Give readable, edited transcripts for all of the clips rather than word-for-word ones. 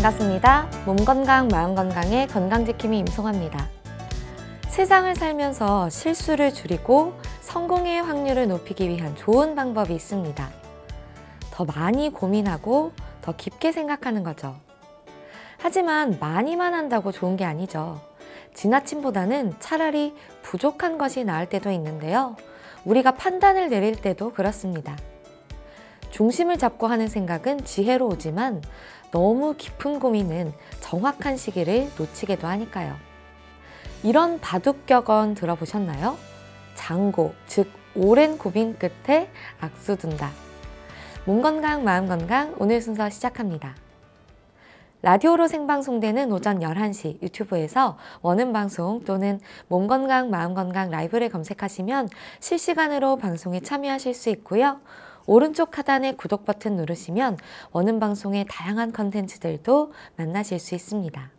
반갑습니다. 몸 건강, 마음 건강의 건강지킴이 임송아입니다. 세상을 살면서 실수를 줄이고 성공의 확률을 높이기 위한 좋은 방법이 있습니다. 더 많이 고민하고 더 깊게 생각하는 거죠. 하지만 많이만 한다고 좋은 게 아니죠. 지나침보다는 차라리 부족한 것이 나을 때도 있는데요. 우리가 판단을 내릴 때도 그렇습니다. 중심을 잡고 하는 생각은 지혜로우지만 너무 깊은 고민은 정확한 시기를 놓치게도 하니까요. 이런 바둑격언 들어보셨나요? 장고, 즉 오랜 고민 끝에 악수 둔다. 몸 건강, 마음 건강 오늘 순서 시작합니다. 라디오로 생방송되는 오전 11시 유튜브에서 원음방송 또는 몸 건강, 마음 건강 라이브를 검색하시면 실시간으로 방송에 참여하실 수 있고요. 오른쪽 하단의 구독 버튼 누르시면 원음방송의 다양한 컨텐츠들도 만나실 수 있습니다.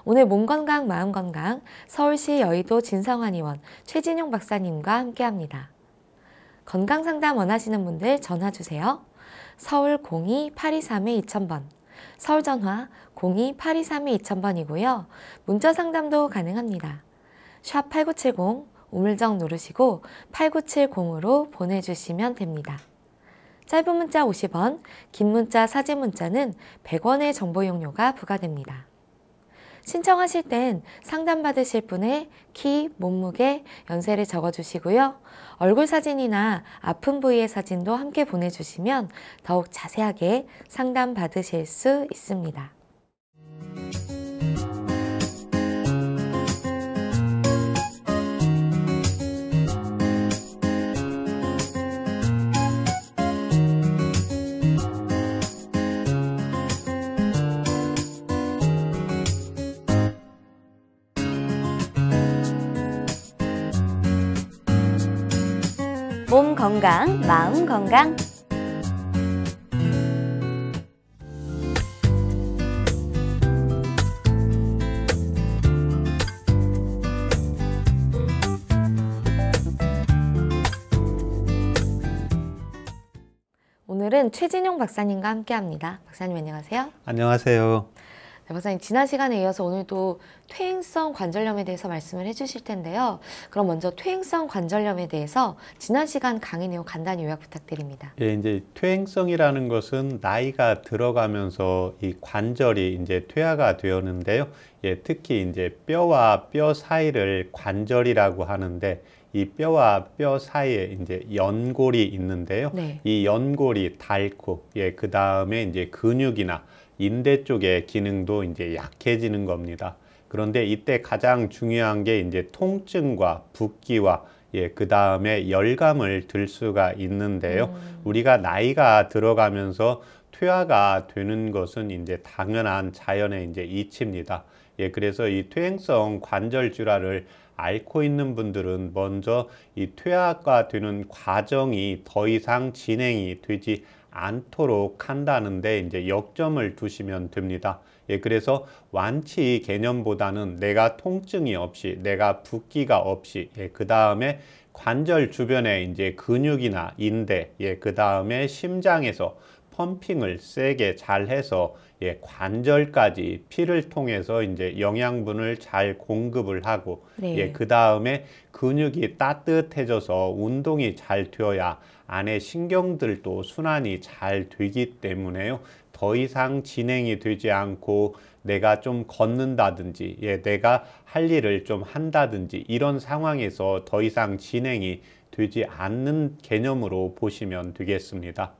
오늘 몸 건강, 마음 건강 서울시 여의도 진성한의원 최진용 박사님과 함께합니다. 건강상담 원하시는 분들 전화주세요. 서울 02-823-2000번, 서울 전화 02-823-2000번이고요. 문자 상담도 가능합니다. 샵 8970 우물정 누르시고 8970으로 보내주시면 됩니다. 짧은 문자 50원, 긴 문자 사진 문자는 100원의 정보 이용료가 부과됩니다. 신청하실 땐 상담받으실 분의 키, 몸무게, 연세를 적어주시고요. 얼굴 사진이나 아픈 부위의 사진도 함께 보내주시면 더욱 자세하게 상담받으실 수 있습니다. 몸 건강, 마음 건강. 오늘은 최진용 박사님과 함께합니다. 박사님 안녕하세요. 안녕하세요. 네, 박사님 지난 시간에 이어서 오늘도 퇴행성 관절염에 대해서 말씀을 해주실 텐데요. 그럼 먼저 퇴행성 관절염에 대해서 지난 시간 강의 내용 간단히 요약 부탁드립니다. 예, 이제 퇴행성이라는 것은 나이가 들어가면서 이 관절이 이제 퇴화가 되었는데요. 예, 특히 이제 뼈와 뼈 사이를 관절이라고 하는데 이 뼈와 뼈 사이에 이제 연골이 있는데요. 네. 이 연골이 닳고, 예, 그 다음에 이제 근육이나 인대 쪽의 기능도 이제 약해지는 겁니다. 그런데 이때 가장 중요한 게 이제 통증과 붓기와 그 다음에 열감을 들 수가 있는데요. 우리가 나이가 들어가면서 퇴화가 되는 것은 이제 당연한 자연의 이제 이치입니다. 그래서 이 퇴행성 관절 질환을 앓고 있는 분들은 먼저 이 퇴화가 되는 과정이 더 이상 진행이 되지 않도록 한다는데 이제 역점을 두시면 됩니다. 그래서 완치 개념보다는 내가 통증이 없이, 내가 붓기가 없이, 그 다음에 관절 주변에 이제 근육이나 인대, 그 다음에 심장에서 펌핑을 세게 잘 해서 관절까지 피를 통해서 이제 영양분을 잘 공급을 하고, 네. 그 다음에 근육이 따뜻해져서 운동이 잘 되어야 안에 신경들도 순환이 잘 되기 때문에요. 더 이상 진행이 되지 않고 내가 좀 걷는다든지, 내가 할 일을 좀 한다든지 이런 상황에서 더 이상 진행이 되지 않는 개념으로 보시면 되겠습니다.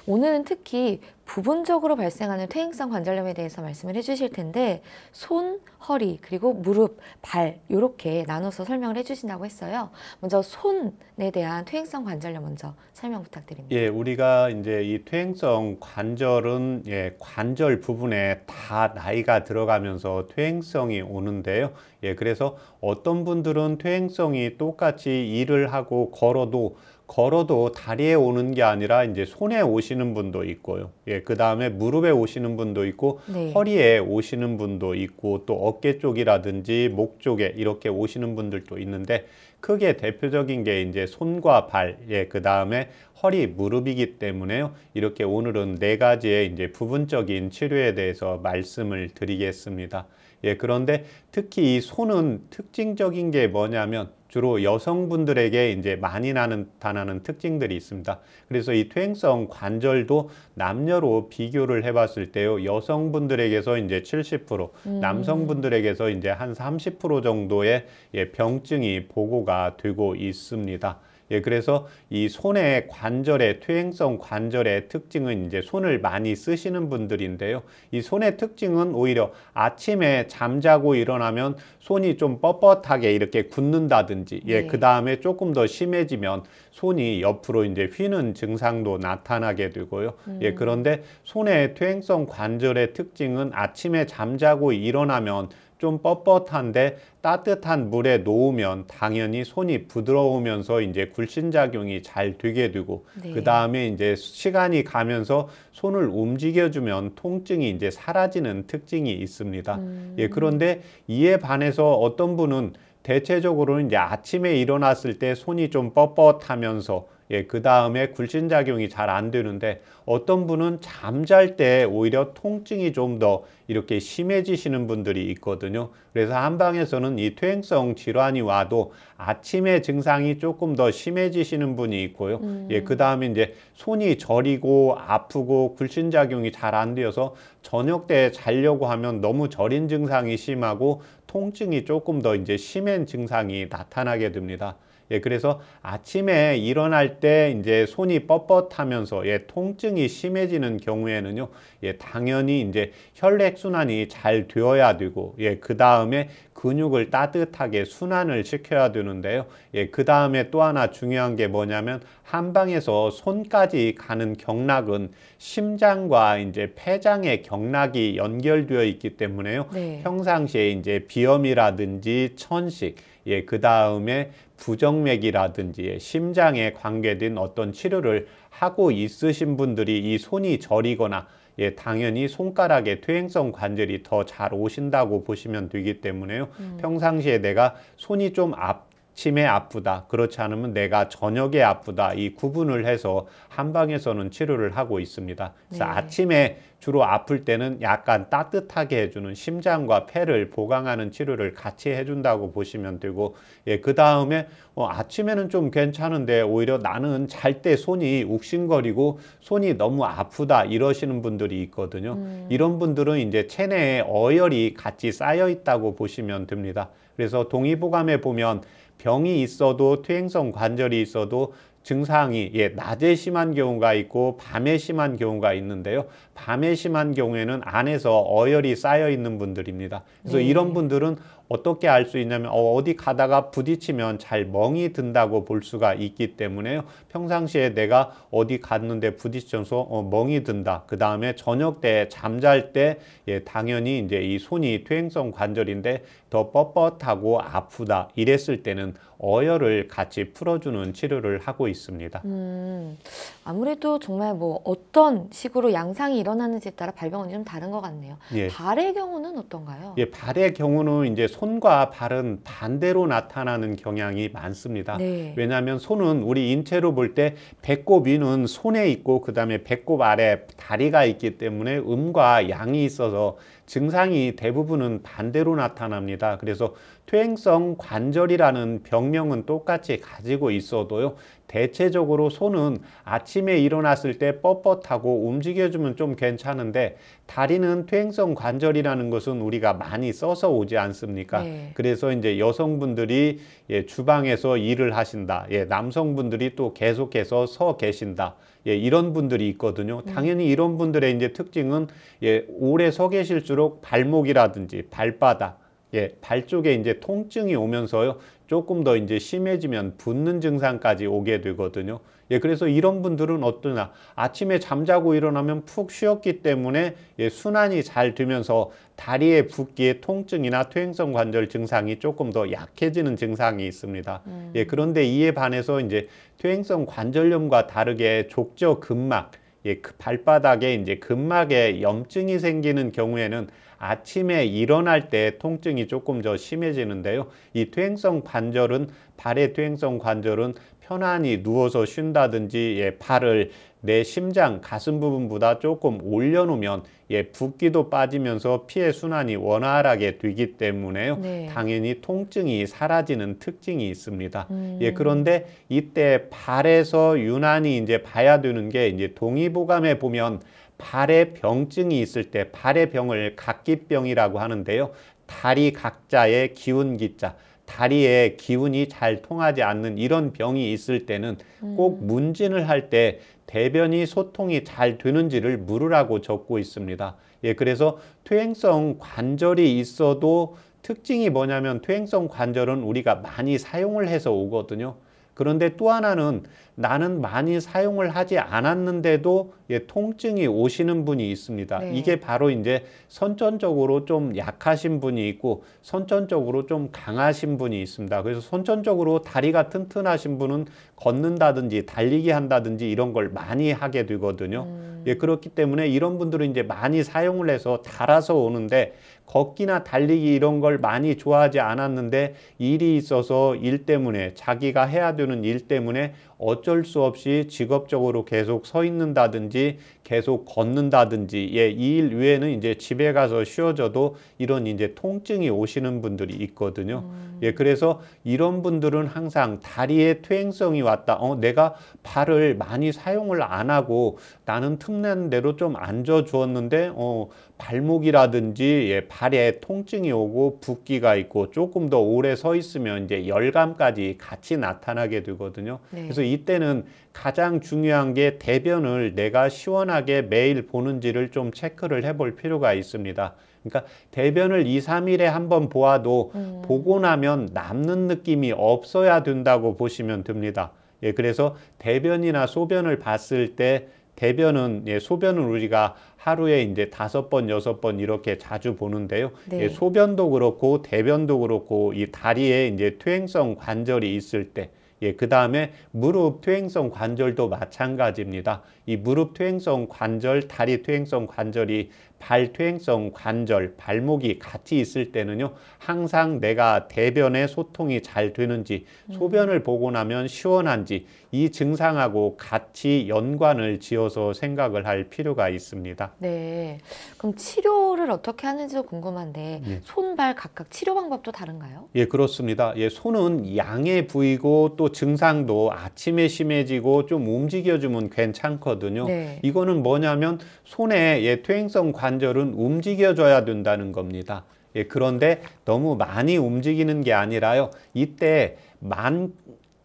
오늘은 특히 부분적으로 발생하는 퇴행성 관절염에 대해서 말씀을 해주실 텐데 손, 허리, 그리고 무릎, 발 이렇게 나눠서 설명을 해주신다고 했어요. 먼저 손에 대한 퇴행성 관절염 먼저 설명 부탁드립니다. 우리가 이제 이 퇴행성 관절은 관절 부분에 다 나이가 들어가면서 퇴행성이 오는데요. 그래서 어떤 분들은 퇴행성이 똑같이 일을 하고 걸어도 다리에 오는 게 아니라 이제 손에 오시는 분도 있고요. 그 다음에 무릎에 오시는 분도 있고, 네. 허리에 오시는 분도 있고, 또 어깨 쪽이라든지 목 쪽에 이렇게 오시는 분들도 있는데, 크게 대표적인 게 이제 손과 발, 그 다음에 허리, 무릎이기 때문에요. 이렇게 오늘은 네 가지의 이제 부분적인 치료에 대해서 말씀을 드리겠습니다. 예, 그런데 특히 이 손은 특징적인 게 뭐냐면 주로 여성분들에게 이제 많이 나타나는 특징들이 있습니다. 그래서 이 퇴행성 관절도 남녀로 비교를 해봤을 때요, 여성분들에게서 이제 70%, 남성분들에게서 이제 한 30% 정도의 예, 병증이 보고가 되고 있습니다. 예, 그래서 이 손의 관절의 퇴행성 관절의 특징은 이제 손을 많이 쓰시는 분들인데요. 이 손의 특징은 오히려 아침에 잠자고 일어나면 손이 좀 뻣뻣하게 이렇게 굳는다든지, 예, 네. 그 다음에 조금 더 심해지면 손이 옆으로 이제 휘는 증상도 나타나게 되고요. 예, 그런데 손의 퇴행성 관절의 특징은 아침에 잠자고 일어나면 좀 뻣뻣한데 따뜻한 물에 놓으면 당연히 손이 부드러우면서 이제 굴신작용이 잘 되게 되고, 네. 그 다음에 이제 시간이 가면서 손을 움직여주면 통증이 이제 사라지는 특징이 있습니다. 예, 그런데 이에 반해서 어떤 분은 대체적으로는 이제 아침에 일어났을 때 손이 좀 뻣뻣하면서 예, 그 다음에 굴신작용이 잘 안 되는데 어떤 분은 잠잘 때 오히려 통증이 좀 더 이렇게 심해지시는 분들이 있거든요. 그래서 한방에서는 이 퇴행성 질환이 와도 아침에 증상이 조금 더 심해지시는 분이 있고요. 예, 그 다음에 이제 손이 저리고 아프고 굴신작용이 잘 안 되어서 저녁 때 자려고 하면 너무 저린 증상이 심하고 통증이 조금 더 이제 심한 증상이 나타나게 됩니다. 예, 그래서 아침에 일어날 때 이제 손이 뻣뻣하면서 예, 통증이 심해지는 경우에는요, 예, 당연히 이제 혈액 순환이 잘 되어야 되고, 예, 그 다음에 근육을 따뜻하게 순환을 시켜야 되는데요. 예, 그 다음에 또 하나 중요한 게 뭐냐면 한방에서 손까지 가는 경락은 심장과 이제 폐장의 경락이 연결되어 있기 때문에요. 네. 평상시에 이제 비염이라든지 천식, 예, 그 다음에 부정맥이라든지 심장에 관계된 어떤 치료를 하고 있으신 분들이 이 손이 저리거나 예, 당연히 손가락에 퇴행성 관절이 더 잘 오신다고 보시면 되기 때문에요. 평상시에 내가 손이 좀 아침에 아프다, 그렇지 않으면 내가 저녁에 아프다, 이 구분을 해서 한방에서는 치료를 하고 있습니다. 그래서 네. 아침에 주로 아플 때는 약간 따뜻하게 해주는 심장과 폐를 보강하는 치료를 같이 해준다고 보시면 되고, 예, 그 다음에 아침에는 좀 괜찮은데 오히려 나는 잘 때 손이 욱신거리고 손이 너무 아프다 이러시는 분들이 있거든요. 이런 분들은 이제 체내에 어혈이 같이 쌓여 있다고 보시면 됩니다. 그래서 동의보감에 보면 병이 있어도 퇴행성 관절이 있어도 증상이 예, 낮에 심한 경우가 있고 밤에 심한 경우가 있는데요. 밤에 심한 경우에는 안에서 어혈이 쌓여 있는 분들입니다. 그래서 네. 이런 분들은 어떻게 알 수 있냐면 어디 가다가 부딪히면 잘 멍이 든다고 볼 수가 있기 때문에요. 평상시에 내가 어디 갔는데 부딪혀서 멍이 든다. 그 다음에 저녁 때 잠잘 때 예, 당연히 이제 이 손이 퇴행성 관절인데 더 뻣뻣하고 아프다. 이랬을 때는 어혈을 같이 풀어주는 치료를 하고 있습니다. 아무래도 정말 뭐 어떤 식으로 양상이 일어나는지에 따라 발병원이 좀 다른 것 같네요. 예. 발의 경우는 어떤가요? 예, 발의 경우는 이제 손과 발은 반대로 나타나는 경향이 많습니다. 네. 왜냐하면 손은 우리 인체로 볼 때 배꼽 위는 손에 있고 그 다음에 배꼽 아래 다리가 있기 때문에 음과 양이 있어서 증상이 대부분은 반대로 나타납니다. 그래서 퇴행성 관절이라는 병명은 똑같이 가지고 있어도요, 대체적으로 손은 아침에 일어났을 때 뻣뻣하고 움직여주면 좀 괜찮은데 다리는 퇴행성 관절이라는 것은 우리가 많이 써서 오지 않습니까? 네. 그래서 이제 여성분들이 예, 주방에서 일을 하신다. 예, 남성분들이 또 계속해서 서 계신다. 예, 이런 분들이 있거든요. 당연히 이런 분들의 이제 특징은 예, 오래 서 계실수록 발목이라든지 발바닥, 예, 발 쪽에 이제 통증이 오면서요, 조금 더 이제 심해지면 붓는 증상까지 오게 되거든요. 예, 그래서 이런 분들은 어떠냐? 아침에 잠자고 일어나면 푹 쉬었기 때문에 예, 순환이 잘 되면서 다리에 붓기에 통증이나 퇴행성 관절 증상이 조금 더 약해지는 증상이 있습니다. 예, 그런데 이에 반해서 이제 퇴행성 관절염과 다르게 족저 근막, 예, 그 발바닥에 이제 근막에 염증이 생기는 경우에는 아침에 일어날 때 통증이 조금 더 심해지는데요. 이 퇴행성 관절은 발의 퇴행성 관절은 편안히 누워서 쉰다든지 예, 팔을 내 심장, 가슴 부분보다 조금 올려놓으면 예, 붓기도 빠지면서 피의 순환이 원활하게 되기 때문에요. 네. 당연히 통증이 사라지는 특징이 있습니다. 예, 그런데 이때 발에서 유난히 이제 봐야 되는 게 이제 동의보감에 보면 발에 병증이 있을 때 발의 병을 각기병이라고 하는데요. 다리 각자의 기운 기자. 다리에 기운이 잘 통하지 않는 이런 병이 있을 때는 꼭 문진을 할 때 대변이 소통이 잘 되는지를 물으라고 적고 있습니다. 예, 그래서 퇴행성 관절이 있어도 특징이 뭐냐면 퇴행성 관절은 우리가 많이 사용을 해서 오거든요. 그런데 또 하나는 나는 많이 사용을 하지 않았는데도 예, 통증이 오시는 분이 있습니다. 네. 이게 바로 이제 선천적으로 좀 약하신 분이 있고 선천적으로 좀 강하신 분이 있습니다. 그래서 선천적으로 다리가 튼튼하신 분은 걷는다든지 달리기 한다든지 이런 걸 많이 하게 되거든요. 예, 그렇기 때문에 이런 분들은 이제 많이 사용을 해서 달아서 오는데 걷기나 달리기 이런 걸 많이 좋아하지 않았는데 일이 있어서 일 때문에 자기가 해야 되는 일 때문에 어쩔 수 없이 직업적으로 계속 서 있는다든지 계속 걷는다든지 예, 이 일 외에는 이제 집에 가서 쉬어져도 이런 이제 통증이 오시는 분들이 있거든요. 예, 그래서 이런 분들은 항상 다리에 퇴행성이 왔다. 내가 발을 많이 사용을 안 하고 나는 틈나는 대로 좀 앉아 주었는데 발목이라든지 예, 발에 통증이 오고 붓기가 있고 조금 더 오래 서 있으면 이제 열감까지 같이 나타나게 되거든요. 네. 그래서 이때는 가장 중요한 게 대변을 내가 시원하게 매일 보는지를 좀 체크를 해볼 필요가 있습니다. 그러니까 대변을 2, 3일에 한번 보아도 보고 나면 남는 느낌이 없어야 된다고 보시면 됩니다. 예, 그래서 대변이나 소변을 봤을 때 대변은 예, 소변은 우리가 하루에 이제 5번, 6번 이렇게 자주 보는데요. 네. 예, 소변도 그렇고 대변도 그렇고 이 다리에 이제 퇴행성 관절이 있을 때 예, 그 다음에 무릎 퇴행성 관절도 마찬가지입니다. 이 무릎 퇴행성 관절, 다리 퇴행성 관절이 발 퇴행성 관절, 발목이 같이 있을 때는요, 항상 내가 대변의 소통이 잘 되는지, 소변을 보고 나면 시원한지, 이 증상하고 같이 연관을 지어서 생각을 할 필요가 있습니다. 네. 그럼 치료를 어떻게 하는지도 궁금한데 예. 손, 발 각각 치료 방법도 다른가요? 예, 그렇습니다. 예, 손은 양의 부위고 또 증상도 아침에 심해지고 좀 움직여주면 괜찮거든요. 네. 이거는 뭐냐면 손의 예, 퇴행성 관절은 움직여줘야 된다는 겁니다. 예, 그런데 너무 많이 움직이는 게 아니라요. 이때 많이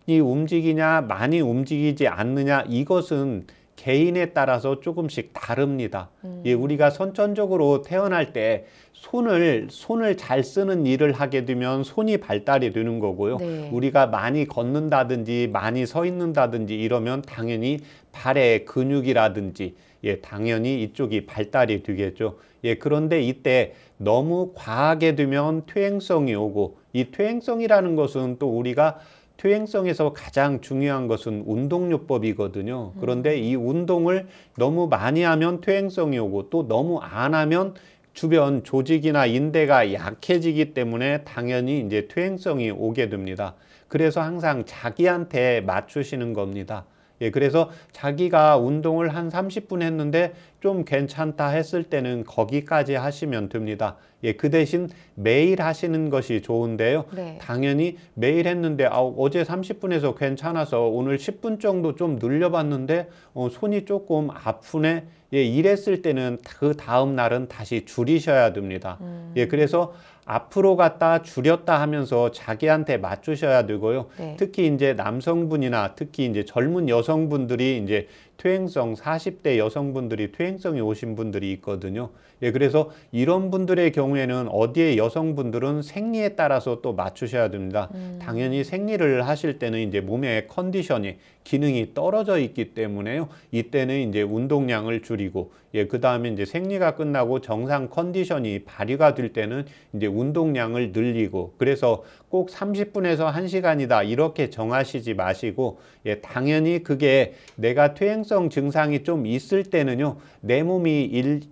움직이냐 많이 움직이지 않느냐 이것은 개인에 따라서 조금씩 다릅니다. 예, 우리가 선천적으로 태어날 때 손을 잘 쓰는 일을 하게 되면 손이 발달이 되는 거고요. 네. 우리가 많이 걷는다든지 많이 서 있는다든지 이러면 당연히 발의 근육이라든지 예, 당연히 이쪽이 발달이 되겠죠. 예, 그런데 이때 너무 과하게 되면 퇴행성이 오고 이 퇴행성이라는 것은 또 우리가 퇴행성에서 가장 중요한 것은 운동요법이거든요. 그런데 이 운동을 너무 많이 하면 퇴행성이 오고 또 너무 안 하면 주변 조직이나 인대가 약해지기 때문에 당연히 이제 퇴행성이 오게 됩니다. 그래서 항상 자기한테 맞추시는 겁니다. 예, 그래서 자기가 운동을 한 30분 했는데 좀 괜찮다 했을 때는 거기까지 하시면 됩니다. 예, 그 대신 매일 하시는 것이 좋은데요. 네. 당연히 매일 했는데 어제 30분에서 괜찮아서 오늘 10분 정도 좀 늘려봤는데 손이 조금 아프네. 예, 이랬을 때는 그 다음 날은 다시 줄이셔야 됩니다. 예, 그래서 앞으로 갔다 줄였다 하면서 자기한테 맞추셔야 되고요. 네. 특히 이제 남성분이나 특히 이제 젊은 여성분들이 이제 퇴행성 40대 여성분들이 퇴행성이 오신 분들이 있거든요. 예, 그래서 이런 분들의 경우에는 어디에 여성분들은 생리에 따라서 또 맞추셔야 됩니다. 당연히 생리를 하실 때는 이제 몸의 컨디션이 기능이 떨어져 있기 때문에요. 이때는 이제 운동량을 줄이고 예, 그 다음에 이제 생리가 끝나고 정상 컨디션이 발휘가 될 때는 이제 운동량을 늘리고 그래서 꼭 30분에서 1시간이다 이렇게 정하시지 마시고 예, 당연히 그게 내가 퇴행성 증상이 좀 있을 때는요. 내 몸이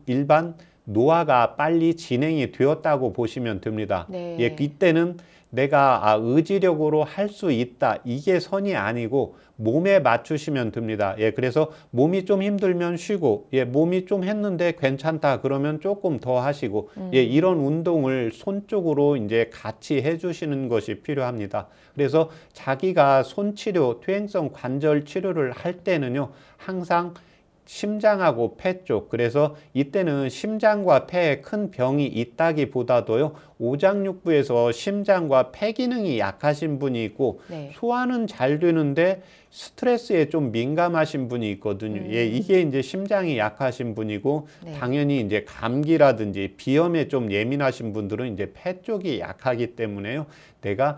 일반 노화가 빨리 진행이 되었다고 보시면 됩니다. 네. 예, 이때는 내가 의지력으로 할 수 있다. 이게 선이 아니고 몸에 맞추시면 됩니다. 예, 그래서 몸이 좀 힘들면 쉬고, 예, 몸이 좀 했는데 괜찮다. 그러면 조금 더 하시고, 예, 이런 운동을 손 쪽으로 이제 같이 해주시는 것이 필요합니다. 그래서 자기가 손 치료, 퇴행성 관절 치료를 할 때는요, 항상 심장하고 폐 쪽, 그래서 이때는 심장과 폐에 큰 병이 있다기보다도요, 오장육부에서 심장과 폐 기능이 약하신 분이 있고, 네. 소화는 잘 되는데 스트레스에 좀 민감하신 분이 있거든요. 예, 이게 이제 심장이 약하신 분이고, 네. 당연히 이제 감기라든지 비염에 좀 예민하신 분들은 이제 폐 쪽이 약하기 때문에요. 내가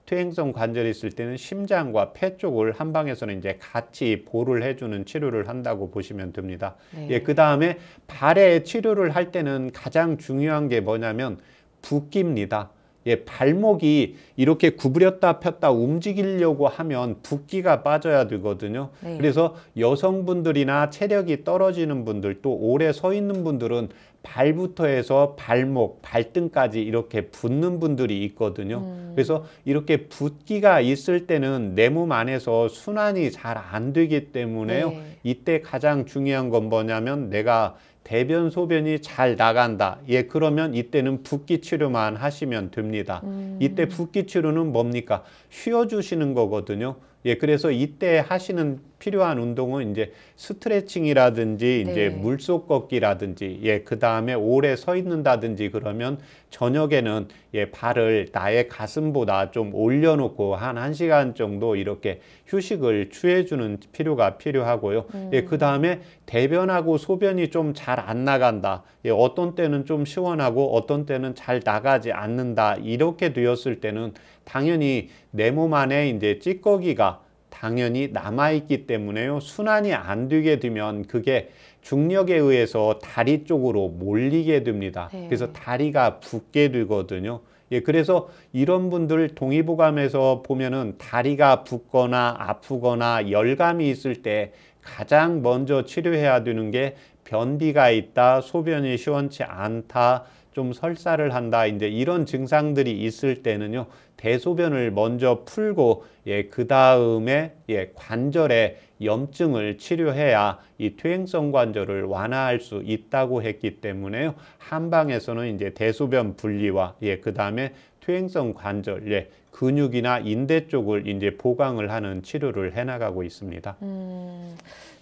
퇴행성 관절이 있을 때는 심장과 폐 쪽을 한방에서는 이제 같이 보를 해주는 치료를 한다고 보시면 됩니다. 네. 예, 그 다음에 발의 치료를 할 때는 가장 중요한 게 뭐냐면 붓기입니다. 예, 발목이 이렇게 구부렸다 폈다 움직이려고 하면 붓기가 빠져야 되거든요. 네. 그래서 여성분들이나 체력이 떨어지는 분들, 또 오래 서 있는 분들은 발부터 해서 발목, 발등까지 이렇게 붓는 분들이 있거든요. 그래서 이렇게 붓기가 있을 때는 내 몸 안에서 순환이 잘 안 되기 때문에요. 네. 이때 가장 중요한 건 뭐냐면 내가 대변 소변이 잘 나간다. 예, 그러면 이때는 붓기 치료만 하시면 됩니다. 이때 붓기 치료는 뭡니까? 쉬어주시는 거거든요. 예, 그래서 이때 하시는 필요한 운동은 이제 스트레칭이라든지 네. 이제 물속 걷기라든지, 예, 그 다음에 오래 서 있는다든지 그러면 저녁에는 예, 발을 나의 가슴보다 좀 올려놓고 한 1시간 정도 이렇게 휴식을 취해주는 필요가 필요하고요. 예, 그 다음에 대변하고 소변이 좀 잘 안 나간다. 예, 어떤 때는 좀 시원하고 어떤 때는 잘 나가지 않는다. 이렇게 되었을 때는 당연히 내 몸 안에 이제 찌꺼기가 당연히 남아있기 때문에요. 순환이 안 되게 되면 그게 중력에 의해서 다리 쪽으로 몰리게 됩니다. 네. 그래서 다리가 붓게 되거든요. 예, 그래서 이런 분들 동의보감에서 보면은 다리가 붓거나 아프거나 열감이 있을 때 가장 먼저 치료해야 되는 게 변비가 있다, 소변이 시원치 않다, 좀 설사를 한다, 이제 이런 증상들이 있을 때는요, 대소변을 먼저 풀고, 예, 그 다음에, 예, 관절의 염증을 치료해야 이 퇴행성 관절을 완화할 수 있다고 했기 때문에요, 한방에서는 이제 대소변 분리와, 예, 그 다음에 퇴행성 관절, 예, 근육이나 인대 쪽을 이제 보강을 하는 치료를 해나가고 있습니다.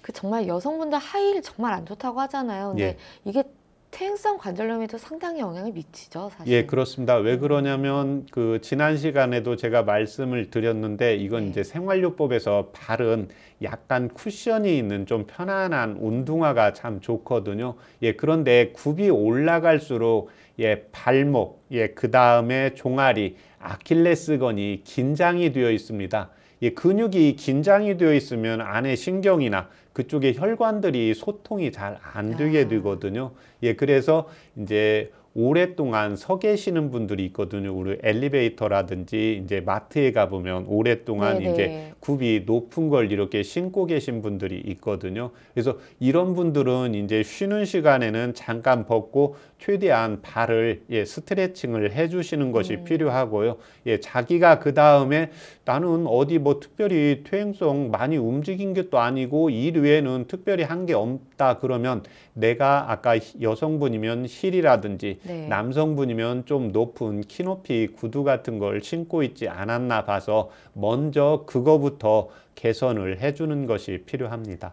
그 정말 여성분들 하이힐 정말 안 좋다고 하잖아요. 근데 예. 이게 퇴행성 관절염에도 상당히 영향을 미치죠, 사실. 예, 그렇습니다. 왜 그러냐면 그 지난 시간에도 제가 말씀을 드렸는데 이건 네. 이제 생활요법에서 발은 약간 쿠션이 있는 좀 편안한 운동화가 참 좋거든요. 예, 그런데 굽이 올라갈수록 예, 발목, 예, 그 다음에 종아리, 아킬레스건이 긴장이 되어 있습니다. 예, 근육이 긴장이 되어 있으면 안에 신경이나 그쪽에 혈관들이 소통이 잘 안 되게 되거든요. 예, 그래서 이제 오랫동안 서 계시는 분들이 있거든요. 우리 엘리베이터라든지 이제 마트에 가보면 오랫동안 네네. 이제 굽이 높은 걸 이렇게 신고 계신 분들이 있거든요. 그래서 이런 분들은 이제 쉬는 시간에는 잠깐 벗고 최대한 발을 예, 스트레칭을 해주시는 것이 필요하고요. 예, 자기가 그 다음에 나는 어디 뭐 특별히 퇴행성 많이 움직인 것도 아니고 일 외에는 특별히 한 게 없다 그러면 내가 아까 여성분이면 힐이라든지 네. 남성분이면 좀 높은 키높이 구두 같은 걸 신고 있지 않았나 봐서 먼저 그거부터 개선을 해주는 것이 필요합니다.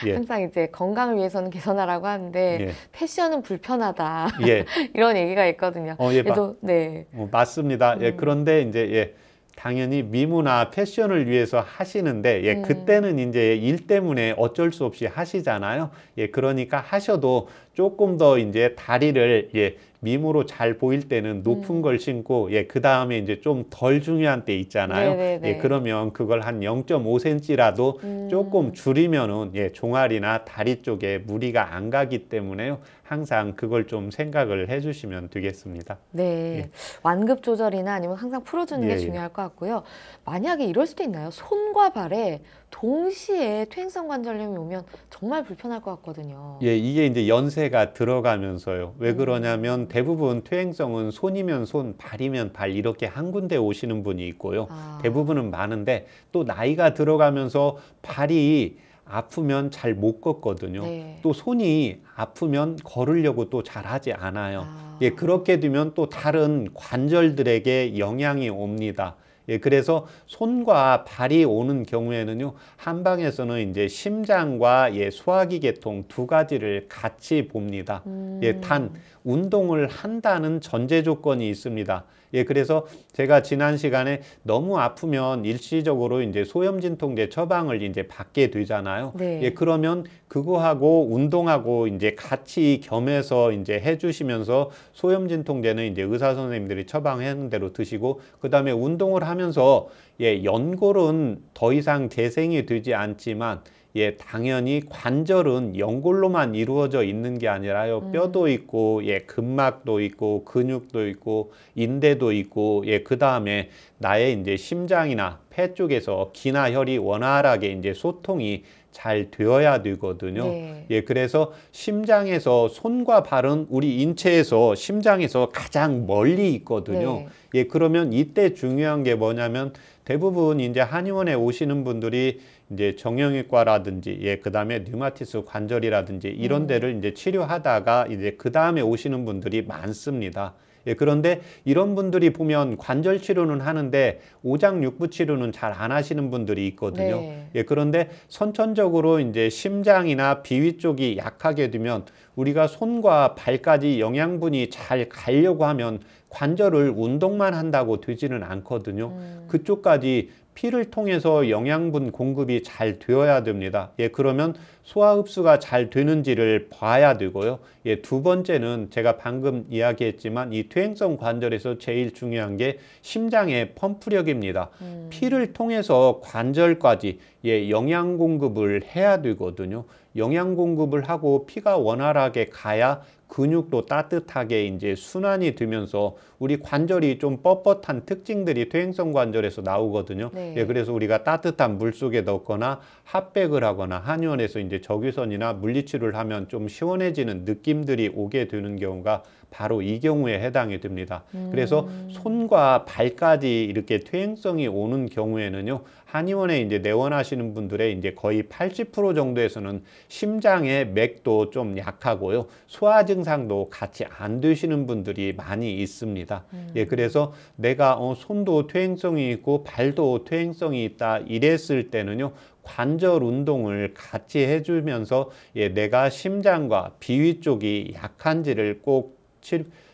예. 항상 이제 건강을 위해서는 개선하라고 하는데 예. 패션은 불편하다 예. 이런 얘기가 있거든요. 예, 그래도 네. 맞습니다. 예, 그런데 이제 예, 당연히 미모나 패션을 위해서 하시는데 예, 그때는 이제 일 때문에 어쩔 수 없이 하시잖아요. 예, 그러니까 하셔도 조금 더 이제 다리를 예, 미모로 잘 보일 때는 높은 걸 신고 예, 그 다음에 이제 좀 덜 중요한 때 있잖아요. 네네네. 예, 그러면 그걸 한 0.5cm라도 조금 줄이면은 예, 종아리나 다리 쪽에 무리가 안 가기 때문에요. 항상 그걸 좀 생각을 해주시면 되겠습니다. 네. 예. 완급 조절이나 아니면 항상 풀어주는 게 예, 예. 중요할 것 같고요. 만약에 이럴 수도 있나요? 손과 발에 동시에 퇴행성 관절염이 오면 정말 불편할 것 같거든요. 예, 이게 이제 연세 냄새가 들어가면서요. 왜 그러냐면 대부분 퇴행성은 손이면 손, 발이면 발 이렇게 한 군데 오시는 분이 있고요. 대부분은 많은데 또 나이가 들어가면서 발이 아프면 잘 못 걷거든요. 네. 또 손이 아프면 걸으려고 또 잘 하지 않아요. 예, 그렇게 되면 또 다른 관절들에게 영향이 옵니다. 예, 그래서 손과 발이 오는 경우에는요, 한방에서는 이제 심장과 예, 소화기 계통 두 가지를 같이 봅니다. 예, 단 운동을 한다는 전제 조건이 있습니다. 예, 그래서 제가 지난 시간에 너무 아프면 일시적으로 이제 소염진통제 처방을 이제 받게 되잖아요. 네. 예, 그러면 그거하고 운동하고 이제 같이 겸해서 이제 해주시면서 소염진통제는 이제 의사 선생님들이 처방하는 대로 드시고, 그 다음에 운동을 하면서 예, 연골은 더 이상 재생이 되지 않지만 예, 당연히 관절은 연골로만 이루어져 있는 게 아니라요. 뼈도 있고, 예, 근막도 있고, 근육도 있고, 인대도 있고, 예, 그 다음에 나의 이제 심장이나 폐 쪽에서 기나 혈이 원활하게 이제 소통이 잘 되어야 되거든요. 네. 예, 그래서 심장에서 손과 발은 우리 인체에서 심장에서 가장 멀리 있거든요. 네. 예, 그러면 이때 중요한 게 뭐냐면 대부분 이제 한의원에 오시는 분들이 이제 정형외과라든지 예, 그다음에 류마티스 관절이라든지 이런 데를 이제 치료하다가 이제 그다음에 오시는 분들이 많습니다. 예, 그런데 이런 분들이 보면 관절 치료는 하는데 오장육부 치료는 잘 안 하시는 분들이 있거든요. 네. 예, 그런데 선천적으로 이제 심장이나 비위 쪽이 약하게 되면 우리가 손과 발까지 영양분이 잘 가려고 하면 관절을 운동만 한다고 되지는 않거든요. 그쪽까지 피를 통해서 영양분 공급이 잘 되어야 됩니다. 예, 그러면 소화 흡수가 잘 되는지를 봐야 되고요. 예, 두 번째는 제가 방금 이야기했지만 이 퇴행성 관절에서 제일 중요한 게 심장의 펌프력입니다. 피를 통해서 관절까지 예, 영양 공급을 해야 되거든요. 영양 공급을 하고 피가 원활하게 가야 근육도 따뜻하게 이제 순환이 되면서 우리 관절이 좀 뻣뻣한 특징들이 퇴행성 관절에서 나오거든요. 네. 예, 그래서 우리가 따뜻한 물 속에 넣거나 핫백을 하거나 한의원에서 이제 적외선이나 물리치료를 하면 좀 시원해지는 느낌들이 오게 되는 경우가 바로 이 경우에 해당이 됩니다. 그래서 손과 발까지 이렇게 퇴행성이 오는 경우에는요, 한의원에 이제 내원하시는 분들의 이제 거의 80% 정도에서는 심장의 맥도 좀 약하고요, 소화 증상도 같이 안 되시는 분들이 많이 있습니다. 예, 그래서 내가 손도 퇴행성이 있고 발도 퇴행성이 있다 이랬을 때는요, 관절 운동을 같이 해주면서 예, 내가 심장과 비위 쪽이 약한지를 꼭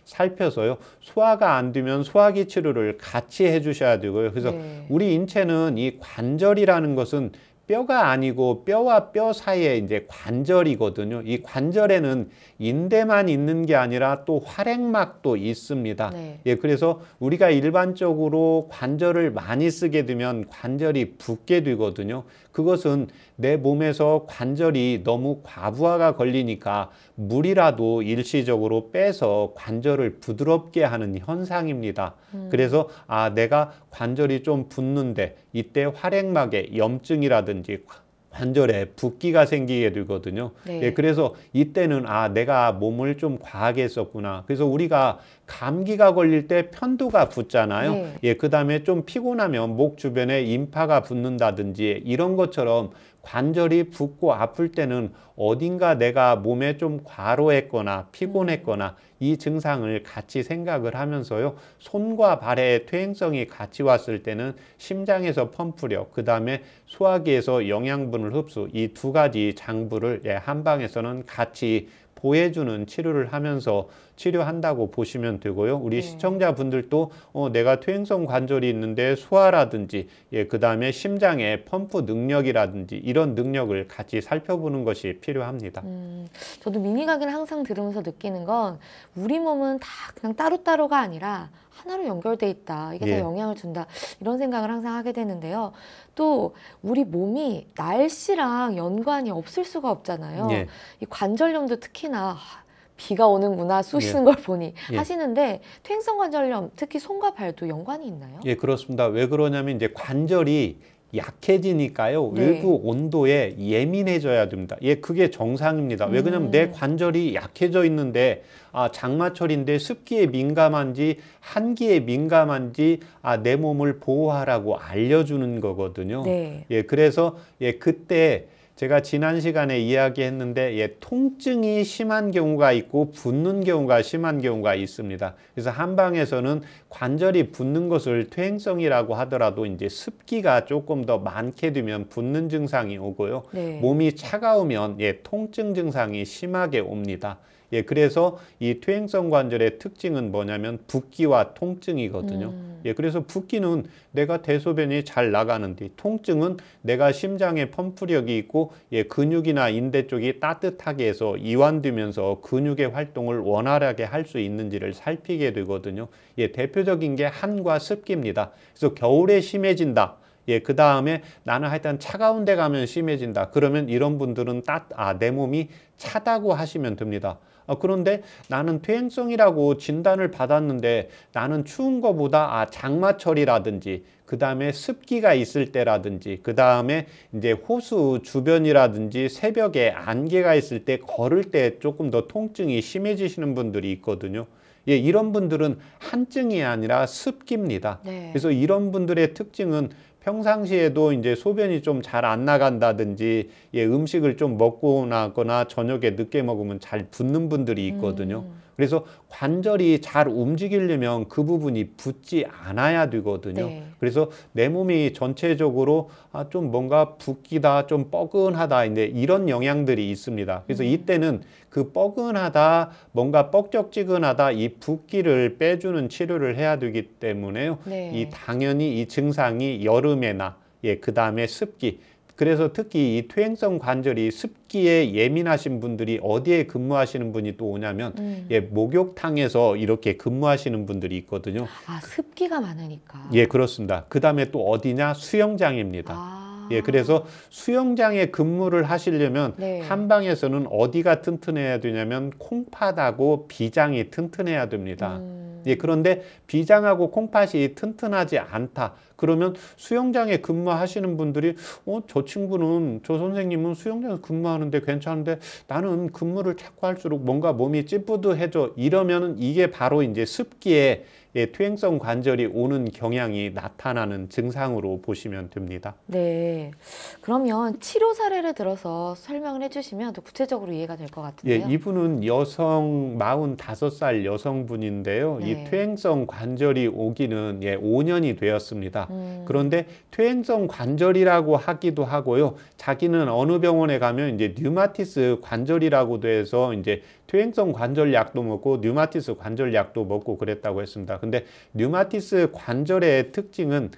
살펴서요, 소화가 안 되면 소화기 치료를 같이 해주셔야 되고요. 그래서 네. 우리 인체는 이 관절이라는 것은 뼈가 아니고 뼈와 뼈 사이에 이제 관절이거든요. 이 관절에는 인대만 있는 게 아니라 또 활액막도 있습니다. 네. 예, 그래서 우리가 일반적으로 관절을 많이 쓰게 되면 관절이 붓게 되거든요. 그것은 내 몸에서 관절이 너무 과부하가 걸리니까 물이라도 일시적으로 빼서 관절을 부드럽게 하는 현상입니다. 그래서 내가 관절이 좀 붓는데 이때 활액막에 염증이라든지 관절에 붓기가 생기게 되거든요. 네. 예, 그래서 이때는 내가 몸을 좀 과하게 썼구나. 그래서 우리가 감기가 걸릴 때 편도가 붓잖아요. 네. 예, 그 다음에 좀 피곤하면 목 주변에 임파가 붓는다든지 이런 것처럼 관절이 붓고 아플 때는 어딘가 내가 몸에 좀 과로했거나 피곤했거나 이 증상을 같이 생각을 하면서요, 손과 발의 퇴행성이 같이 왔을 때는 심장에서 펌프력, 그 다음에 소화기에서 영양분을 흡수, 이 두 가지 장부를 한방에서는 같이 보해주는 치료를 하면서 치료한다고 보시면 되고요. 우리 시청자분들도 내가 퇴행성 관절이 있는데 소화라든지 그 다음에 심장의 펌프 능력이라든지 이런 능력을 같이 살펴보는 것이 필요합니다. 저도 미니 강의를 항상 들으면서 느끼는 건 우리 몸은 다 그냥 따로따로가 아니라 하나로 연결돼 있다. 이게 다 영향을 준다. 이런 생각을 항상 하게 되는데요. 또 우리 몸이 날씨랑 연관이 없을 수가 없잖아요. 예. 이 관절염도 특히나 비가 오는구나 쑤시는 걸 보니 하시는데 퇴행성 관절염 특히 손과 발도 연관이 있나요? 예, 그렇습니다. 왜 그러냐면 이제 관절이 약해지니까요. 네. 외부 온도에 예민해져야 됩니다. 예, 그게 정상입니다. 왜 그러냐면 내 관절이 약해져 있는데 장마철인데 습기에 민감한지 한기에 민감한지 내 몸을 보호하라고 알려주는 거거든요. 네. 예, 그래서 그때 제가 지난 시간에 이야기했는데 통증이 심한 경우가 있고 붓는 경우가 심한 경우가 있습니다. 그래서 한방에서는 관절이 붓는 것을 퇴행성이라고 하더라도 이제 습기가 조금 더 많게 되면 붓는 증상이 오고요. 네. 몸이 차가우면 통증 증상이 심하게 옵니다. 그래서 이 퇴행성 관절의 특징은 뭐냐면 붓기와 통증이거든요. 그래서 붓기는 내가 대소변이 잘 나가는데, 통증은 내가 심장에 펌프력이 있고 근육이나 인대 쪽이 따뜻하게 해서 이완되면서 근육의 활동을 원활하게 할 수 있는지를 살피게 되거든요. 대표적인 게 한과 습기입니다. 그래서 겨울에 심해진다. 그 다음에 나는 하여튼 차가운 데 가면 심해진다. 그러면 이런 분들은 내 몸이 차다고 하시면 됩니다. 그런데 나는 퇴행성이라고 진단을 받았는데 나는 추운 거보다 장마철이라든지 그 다음에 습기가 있을 때라든지 그 다음에 이제 호수 주변이라든지 새벽에 안개가 있을 때 걸을 때 조금 더 통증이 심해지시는 분들이 있거든요. 이런 분들은 한증이 아니라 습기입니다. 네. 그래서 이런 분들의 특징은 평상시에도 이제 소변이 좀 잘 안 나간다든지 음식을 좀 먹고 나거나 저녁에 늦게 먹으면 잘 붓는 분들이 있거든요. 그래서 관절이 잘 움직이려면 그 부분이 붓지 않아야 되거든요. 네. 그래서 내 몸이 전체적으로 좀 뭔가 붓기다, 좀 뻐근하다, 이제 이런 영향들이 있습니다. 그래서 이때는 그 뻐근하다, 뭔가 뻑적지근하다, 이 붓기를 빼주는 치료를 해야 되기 때문에요. 네. 당연히 이 증상이 여름에나 그 다음에 습기. 그래서 특히 이 퇴행성 관절이 습기에 예민하신 분들이 어디에 근무하시는 분이 또 오냐면 목욕탕에서 이렇게 근무하시는 분들이 있거든요. 습기가 많으니까. 그렇습니다. 그 다음에 또 어디냐? 수영장입니다. 그래서 수영장에 근무를 하시려면 네. 한방에서는 어디가 튼튼해야 되냐면 콩팥하고 비장이 튼튼해야 됩니다. 그런데 비장하고 콩팥이 튼튼하지 않다. 그러면 수영장에 근무하시는 분들이 저 친구는, 저 선생님은 수영장에서 근무하는데 괜찮은데 나는 근무를 자꾸 할수록 뭔가 몸이 찌뿌드해져. 이러면은 이게 바로 이제 습기에 퇴행성 관절이 오는 경향이 나타나는 증상으로 보시면 됩니다. 네. 그러면 치료 사례를 들어서 설명을 해주시면 더 구체적으로 이해가 될 것 같은데요. 이분은 여성 45살 여성분인데요. 네. 이 퇴행성 관절이 오기는 5년이 되었습니다. 그런데 퇴행성 관절이라고 하기도 하고요. 자기는 어느 병원에 가면 이제 류마티스 관절이라고 돼서 이제 퇴행성 관절약도 먹고 류마티스 관절약도 먹고 그랬다고 했습니다. 근데 류마티스 관절의 특징은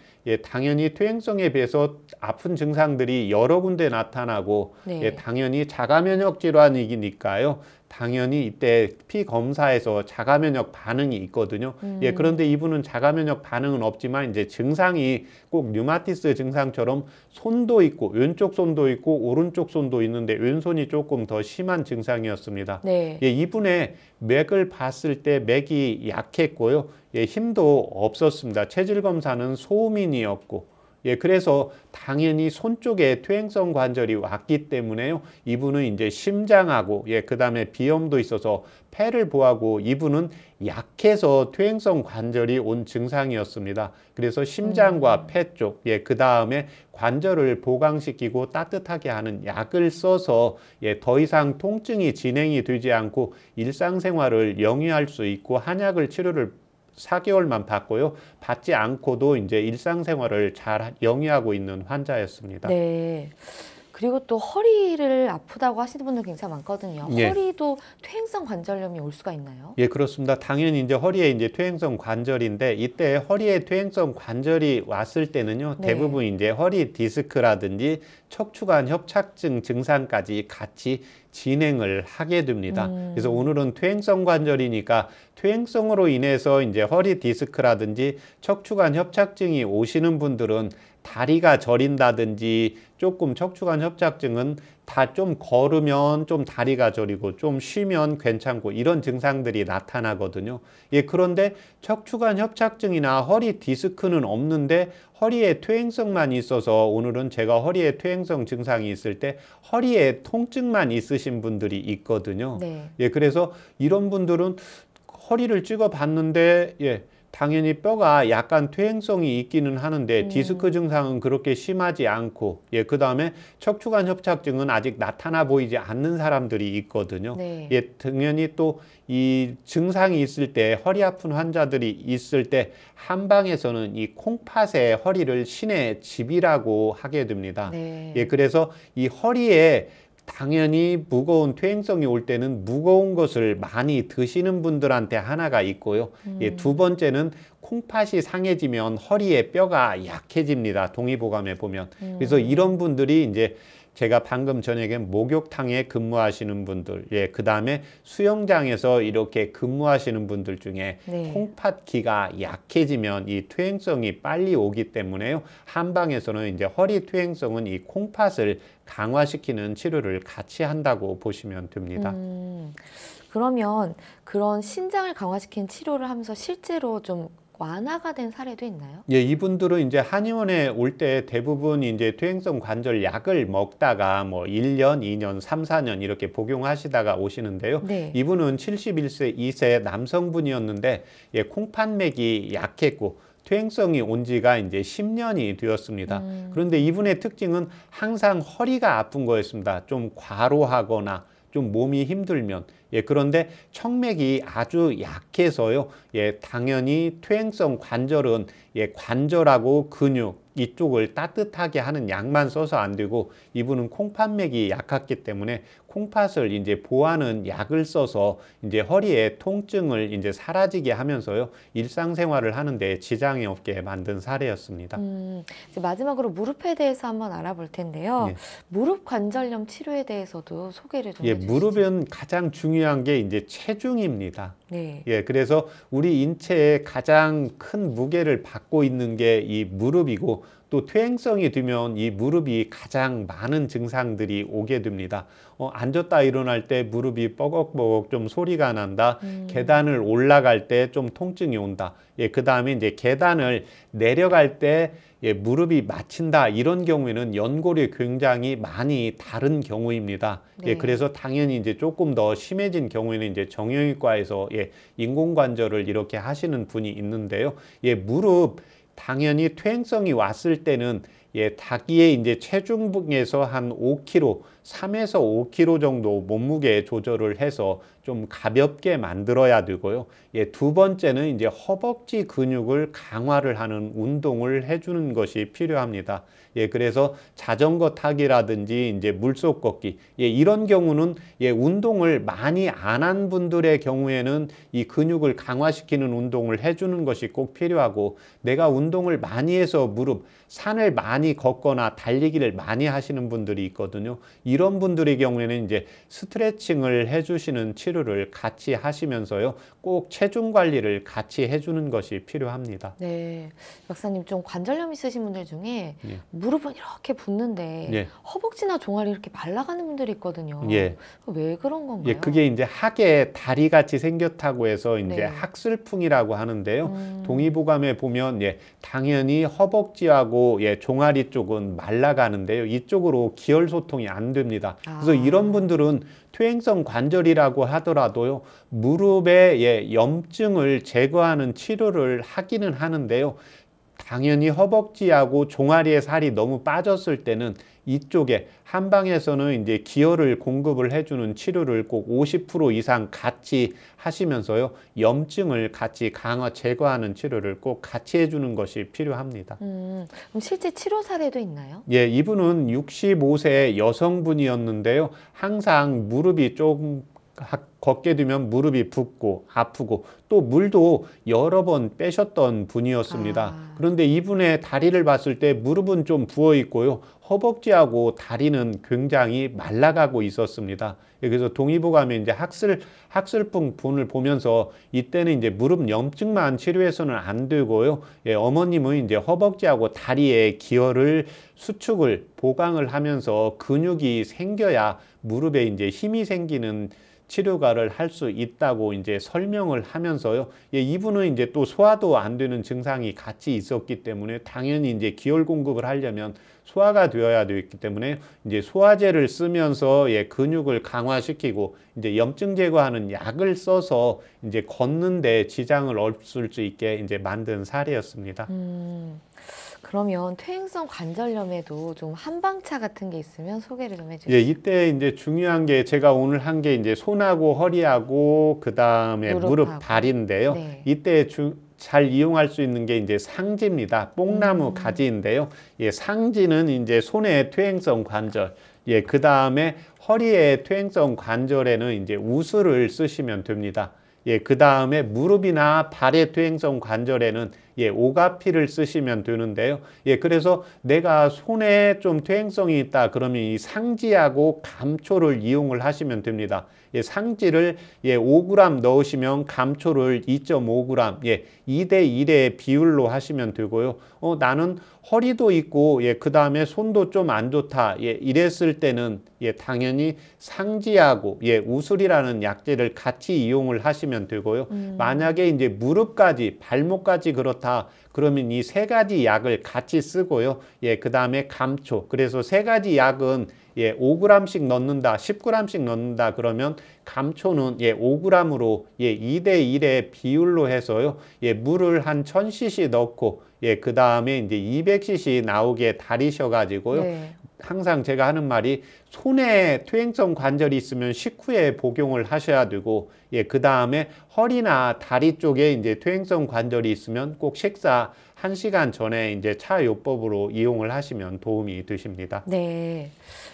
당연히 퇴행성에 비해서 아픈 증상들이 여러 군데 나타나고 네. 당연히 자가면역 질환이니까요. 당연히 이때 피 검사에서 자가면역 반응이 있거든요. 그런데 이분은 자가면역 반응은 없지만 이제 증상이 꼭 류마티스 증상처럼 손도 있고 왼쪽 손도 있고 오른쪽 손도 있는데 왼손이 조금 더 심한 증상이었습니다. 네. 이분의 맥을 봤을 때 맥이 약했고요. 힘도 없었습니다. 체질 검사는 소음인이었고 그래서 당연히 손 쪽에 퇴행성 관절이 왔기 때문에요. 이분은 이제 심장하고 그 다음에 비염도 있어서 폐를 보하고 이분은 약해서 퇴행성 관절이 온 증상이었습니다. 그래서 심장과 폐 쪽, 그 다음에 관절을 보강시키고 따뜻하게 하는 약을 써서 더 이상 통증이 진행이 되지 않고 일상생활을 영위할 수 있고 한약을 치료를 4개월만 받고요. 받지 않고도 이제 일상생활을 잘 영위하고 있는 환자였습니다. 네. 그리고 또 허리를 아프다고 하시는 분들 굉장히 많거든요. 허리도 퇴행성 관절염이 올 수가 있나요? 그렇습니다. 당연히 이제 허리에 이제 퇴행성 관절인데 이때 허리에 퇴행성 관절이 왔을 때는요. 네. 대부분 이제 허리 디스크라든지 척추관 협착증 증상까지 같이 진행을 하게 됩니다. 그래서 오늘은 퇴행성 관절이니까 퇴행성으로 인해서 이제 허리 디스크라든지 척추관 협착증이 오시는 분들은 다리가 저린다든지 조금 척추관 협착증은 다 좀 걸으면 좀 다리가 저리고 좀 쉬면 괜찮고 이런 증상들이 나타나거든요. 예, 그런데 척추관 협착증이나 허리 디스크는 없는데 허리에 퇴행성만 있어서 오늘은 제가 허리에 퇴행성 증상이 있을 때 허리에 통증만 있으신 분들이 있거든요. 네. 예, 그래서 이런 분들은 허리를 찍어 봤는데 예, 당연히 뼈가 약간 퇴행성이 있기는 하는데 디스크 증상은 그렇게 심하지 않고 예, 그다음에 척추관 협착증은 아직 나타나 보이지 않는 사람들이 있거든요. 네. 예, 당연히 또 이 증상이 있을 때 허리 아픈 환자들이 있을 때 한방에서는 이 콩팥에 허리를 신의 집이라고 하게 됩니다. 네. 예, 그래서 이 허리에 당연히 무거운 퇴행성이 올 때는 무거운 것을 많이 드시는 분들한테 하나가 있고요. 예, 두 번째는 콩팥이 상해지면 허리에 뼈가 약해집니다. 동의보감에 보면. 그래서 이런 분들이 이제 제가 방금 저녁에 목욕탕에 근무하시는 분들, 예, 그 다음에 수영장에서 이렇게 근무하시는 분들 중에 네. 콩팥기가 약해지면 이 퇴행성이 빨리 오기 때문에요. 한방에서는 이제 허리 퇴행성은 이 콩팥을 강화시키는 치료를 같이 한다고 보시면 됩니다. 그러면 그런 신장을 강화시키는 치료를 하면서 실제로 좀 완화가 된 사례도 있나요? 예, 이분들은 이제 한의원에 올 때 대부분 이제 퇴행성 관절 약을 먹다가 뭐 1년, 2년, 3, 4년 이렇게 복용하시다가 오시는데요. 네. 이분은 71세, 2세 남성분이었는데 예, 콩팥맥이 약했고 퇴행성이 온 지가 이제 10년이 되었습니다. 그런데 이분의 특징은 항상 허리가 아픈 거였습니다. 좀 과로하거나 좀 몸이 힘들면 예, 그런데 척맥이 아주 약해서요. 예, 당연히 퇴행성 관절은 예, 관절하고 근육 이쪽을 따뜻하게 하는 약만 써서 안 되고 이분은 콩팥맥이 약했기 때문에 콩팥을 이제 보하는 약을 써서 이제 허리에 통증을 이제 사라지게 하면서요. 일상생활을 하는데 지장이 없게 만든 사례였습니다. 이제 마지막으로 무릎에 대해서 한번 알아볼 텐데요. 예. 무릎 관절염 치료에 대해서도 소개를 좀 예, 해주시죠. 무릎은 가장 중요한 게 이제 체중입니다. 네. 예, 그래서 우리 인체에 가장 큰 무게를 받고 있는 게 이 무릎이고 또 퇴행성이 되면 이 무릎이 가장 많은 증상들이 오게 됩니다. 앉았다 일어날 때 무릎이 뻐걱뻐걱 좀 소리가 난다. 계단을 올라갈 때 좀 통증이 온다. 예, 그 다음에 이제 계단을 내려갈 때 예, 무릎이 막힌다. 이런 경우에는 연골이 굉장히 많이 다른 경우입니다. 네. 예, 그래서 당연히 이제 조금 더 심해진 경우에는 이제 정형외과에서 예, 인공관절을 이렇게 하시는 분이 있는데요. 예, 무릎 당연히 퇴행성이 왔을 때는 예, 닭이의 이제 체중에서 한 5kg, 3에서 5kg 정도 몸무게 조절을 해서 좀 가볍게 만들어야 되고요. 예, 두 번째는 이제 허벅지 근육을 강화를 하는 운동을 해주는 것이 필요합니다. 예, 그래서 자전거 타기라든지 이제 물속 걷기, 예, 이런 경우는 예, 운동을 많이 안 한 분들의 경우에는 이 근육을 강화시키는 운동을 해주는 것이 꼭 필요하고 내가 운동을 많이 해서 무릎, 산을 많이 걷거나 달리기를 많이 하시는 분들이 있거든요. 이런 분들의 경우에는 이제 스트레칭을 해주시는 치료를 같이 하시면서요. 꼭 체중 관리를 같이 해주는 것이 필요합니다. 네. 박사님 좀 관절염 있으신 분들 중에 예. 무릎은 이렇게 붓는데 예. 허벅지나 종아리 이렇게 말라가는 분들이 있거든요. 예. 왜 그런 건가요? 예, 그게 이제 학에 다리같이 생겼다고 해서 이제 네. 학슬풍이라고 하는데요. 동의보감에 보면 예, 당연히 허벅지하고 예, 종아리 쪽은 말라가는데요. 이쪽으로 기혈 소통이 안 됩니다. 그래서 이런 분들은 퇴행성 관절이라고 하더라도요. 무릎의 예, 염증을 제거하는 치료를 하기는 하는데요. 당연히 허벅지하고 종아리의 살이 너무 빠졌을 때는 이쪽에 한방에서는 이제 기혈을 공급을 해주는 치료를 꼭 50% 이상 같이 하시면서요. 염증을 같이 제거하는 치료를 꼭 같이 해주는 것이 필요합니다. 그럼 실제 치료 사례도 있나요? 예, 이분은 65세 여성분이었는데요. 항상 무릎이 좀 걷게 되면 무릎이 붓고 아프고 또 물도 여러 번 빼셨던 분이었습니다. 그런데 이분의 다리를 봤을 때 무릎은 좀 부어 있고요. 허벅지하고 다리는 굉장히 말라가고 있었습니다. 그래서 동의보감에 이제 학술품 분을 보면서 이때는 이제 무릎 염증만 치료해서는 안 되고요. 어머님은 이제 허벅지하고 다리의 기혈을 수축을 보강을 하면서 근육이 생겨야 무릎에 이제 힘이 생기는 치료가를 할 수 있다고 이제 설명을 하면서요. 이분은 이제 또 소화도 안 되는 증상이 같이 있었기 때문에 당연히 이제 기혈 공급을 하려면 소화가 되어야 되기 때문에 이제 소화제를 쓰면서 근육을 강화시키고 이제 염증 제거하는 약을 써서 이제 걷는데 지장을 없을 수 있게 이제 만든 사례였습니다. 그러면 퇴행성 관절염에도 좀 한방차 같은 게 있으면 소개를 좀 해주세요. 이때 이제 중요한 게 제가 오늘 한 게 이제 손하고 허리하고 그 다음에 무릎, 발인데요. 네. 이때 잘 이용할 수 있는 게 이제 상지입니다. 뽕나무 가지인데요. 상지는 이제 손의 퇴행성 관절, 그 다음에 허리의 퇴행성 관절에는 이제 우슬을 쓰시면 됩니다. 그 다음에 무릎이나 발의 퇴행성 관절에는 오가피를 쓰시면 되는데요. 그래서 내가 손에 좀 퇴행성이 있다 그러면 이 상지하고 감초를 이용을 하시면 됩니다. 상지를 5g 넣으시면 감초를 2.5g, 2대1의 비율로 하시면 되고요. 나는 허리도 있고 그 다음에 손도 좀 안 좋다 이랬을 때는 당연히 상지하고 우슬이라는 약재를 같이 이용을 하시면 되고요. 만약에 이제 무릎까지 발목까지 그렇다 그러면 이 세 가지 약을 같이 쓰고요. 그 다음에 감초. 그래서 세 가지 약은 5g씩 넣는다, 10g씩 넣는다 그러면 감초는 5g으로 2대1의 비율로 해서요. 물을 한 1000cc 넣고 그 다음에 이제 200cc 나오게 다리셔가지고요. 네. 항상 제가 하는 말이 손에 퇴행성 관절이 있으면 식후에 복용을 하셔야 되고 그 다음에 허리나 다리 쪽에 이제 퇴행성 관절이 있으면 꼭 식사 1시간 전에 이제 차요법으로 이용을 하시면 도움이 되십니다. 네.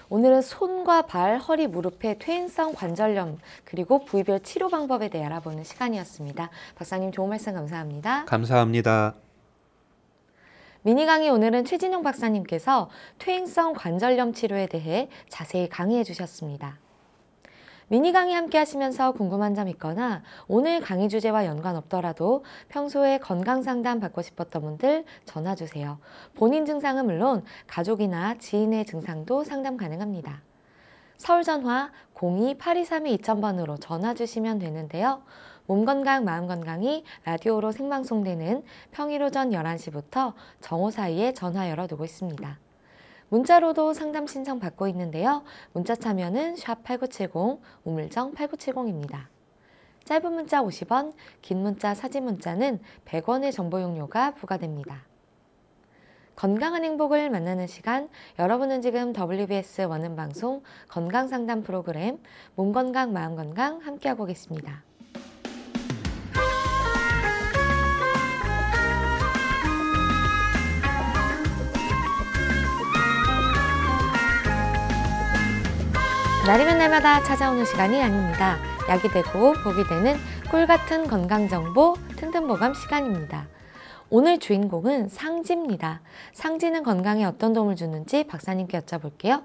오늘은 손과 발, 허리, 무릎의 퇴행성 관절염 그리고 부위별 치료 방법에 대해 알아보는 시간이었습니다. 박사님 좋은 말씀 감사합니다. 감사합니다. 미니 강의 오늘은 최진용 박사님께서 퇴행성 관절염 치료에 대해 자세히 강의해 주셨습니다. 미니 강의 함께 하시면서 궁금한 점 있거나 오늘 강의 주제와 연관 없더라도 평소에 건강 상담 받고 싶었던 분들 전화 주세요. 본인 증상은 물론 가족이나 지인의 증상도 상담 가능합니다. 서울 전화 02-8232-2000번으로 전화 주시면 되는데요. 몸건강 마음건강이 라디오로 생방송되는 평일 오전 11시부터 정오 사이에 전화 열어두고 있습니다. 문자로도 상담 신청 받고 있는데요. 문자 참여는 샵8970 우물정 8970입니다. 짧은 문자 50원, 긴 문자 사진 문자는 100원의 정보 용료가 부과됩니다. 건강한 행복을 만나는 시간, 여러분은 지금 WBS 원음방송 건강상담 프로그램 몸건강 마음건강 함께하고 계십니다. 날이면 날마다 찾아오는 시간이 아닙니다. 약이 되고 복이 되는 꿀같은 건강정보 튼튼보감 시간입니다. 오늘 주인공은 상지입니다. 상지는 건강에 어떤 도움을 주는지 박사님께 여쭤볼게요.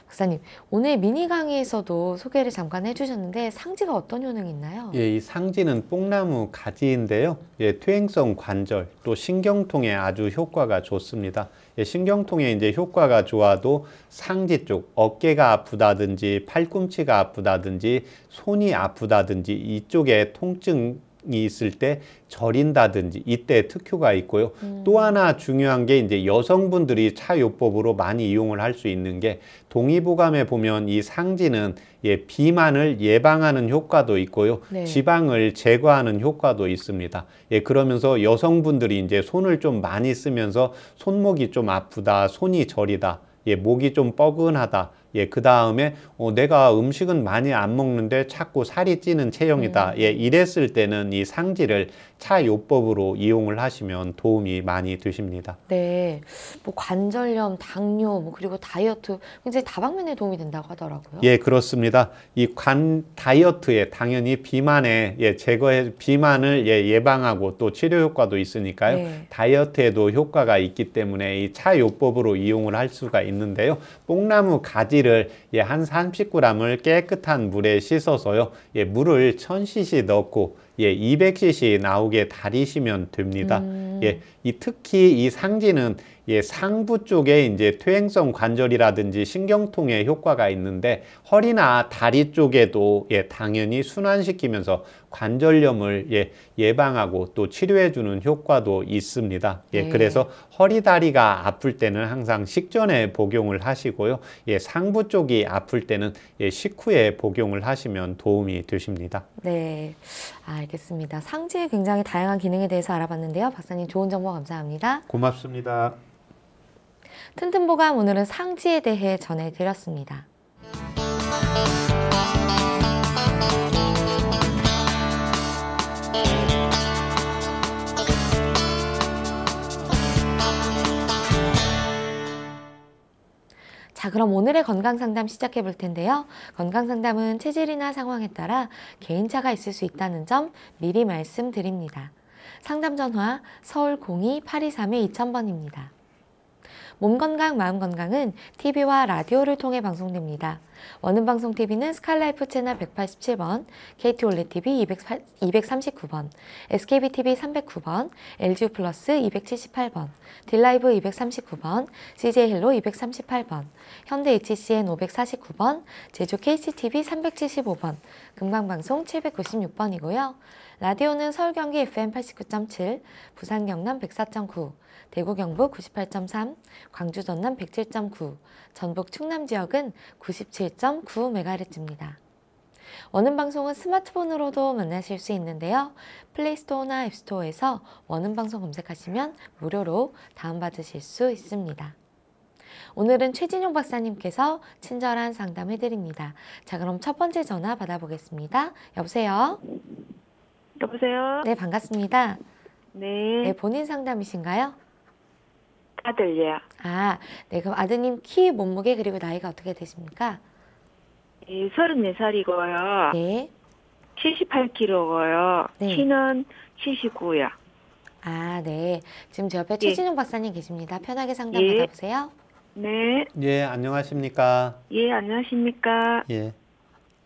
박사님, 오늘 미니 강의에서도 소개를 잠깐 해주셨는데 상지가 어떤 효능이 있나요? 이 상지는 뽕나무 가지인데요. 퇴행성 관절 또 신경통에 아주 효과가 좋습니다. 신경통에 이제 효과가 좋아도 상지 쪽 어깨가 아프다든지 팔꿈치가 아프다든지 손이 아프다든지 이쪽에 통증이 있을 때 저린다든지 이때 특효가 있고요. 또 하나 중요한 게 이제 여성분들이 차요법으로 많이 이용을 할 수 있는 게 동의보감에 보면 이 상지는 비만을 예방하는 효과도 있고요. 네. 지방을 제거하는 효과도 있습니다. 그러면서 여성분들이 이제 손을 좀 많이 쓰면서 손목이 좀 아프다, 손이 저리다, 목이 좀 뻐근하다, 예, 그 다음에 내가 음식은 많이 안 먹는데 자꾸 살이 찌는 체형이다. 예, 이랬을 때는 이 상지를 차요법으로 이용을 하시면 도움이 많이 되십니다. 네, 뭐 관절염, 당뇨, 뭐 그리고 다이어트 굉장히 다방면에 도움이 된다고 하더라고요. 예, 그렇습니다. 이 다이어트에 당연히 비만에 비만을 예방하고 또 치료 효과도 있으니까요. 네. 다이어트에도 효과가 있기 때문에 이 차요법으로 이용을 할 수가 있는데요. 뽕나무 가지를 한 30g을 깨끗한 물에 씻어서요. 물을 1000cc 넣고 200cc 나오게 달이시면 됩니다. 특히 이 상지는 상부 쪽에 이제 퇴행성 관절이라든지 신경통에 효과가 있는데 허리나 다리 쪽에도 당연히 순환시키면서 관절염을 예방하고 또 치료해주는 효과도 있습니다. 네. 그래서 허리 다리가 아플 때는 항상 식전에 복용을 하시고요. 상부 쪽이 아플 때는 식후에 복용을 하시면 도움이 되십니다. 네, 알겠습니다. 상지의 굉장히 다양한 기능에 대해서 알아봤는데요. 박사님 좋은 정보 감사합니다. 고맙습니다. 튼튼보감 오늘은 상지에 대해 전해드렸습니다. 자, 그럼 오늘의 건강상담 시작해 볼 텐데요. 건강상담은 체질이나 상황에 따라 개인차가 있을 수 있다는 점 미리 말씀드립니다. 상담 전화 서울 02-823-2000번입니다. 몸건강, 마음건강은 TV와 라디오를 통해 방송됩니다. 원음방송TV는 스칼라이프 채널 187번, KT올레TV 239번, SKBTV 309번, LGU 플러스 278번, 딜라이브 239번, CJ헬로 238번, 현대 HCN 549번, 제주 KCTV 375번, 금강방송 796번이고요. 라디오는 서울 경기 FM 89.7, 부산 경남 104.9, 대구 경북 98.3, 광주 전남 107.9, 전북 충남 지역은 97.9MHz입니다. 원음방송은 스마트폰으로도 만나실 수 있는데요. 플레이스토어나 앱스토어에서 원음방송 검색하시면 무료로 다운받으실 수 있습니다. 오늘은 최진용 박사님께서 친절한 상담해드립니다. 자, 그럼 첫 번째 전화 받아보겠습니다. 여보세요? 여보세요? 네, 반갑습니다. 네. 네, 본인 상담이신가요? 아들이요. 네, 그럼 아드님 키, 몸무게, 그리고 나이가 어떻게 되십니까? 34이고요. 네. 78kg고요. 네. 키는 79요. 네. 지금 제 옆에 최진용 박사님 계십니다. 편하게 상담 예. 받아보세요. 네. 예, 안녕하십니까? 예, 안녕하십니까? 예.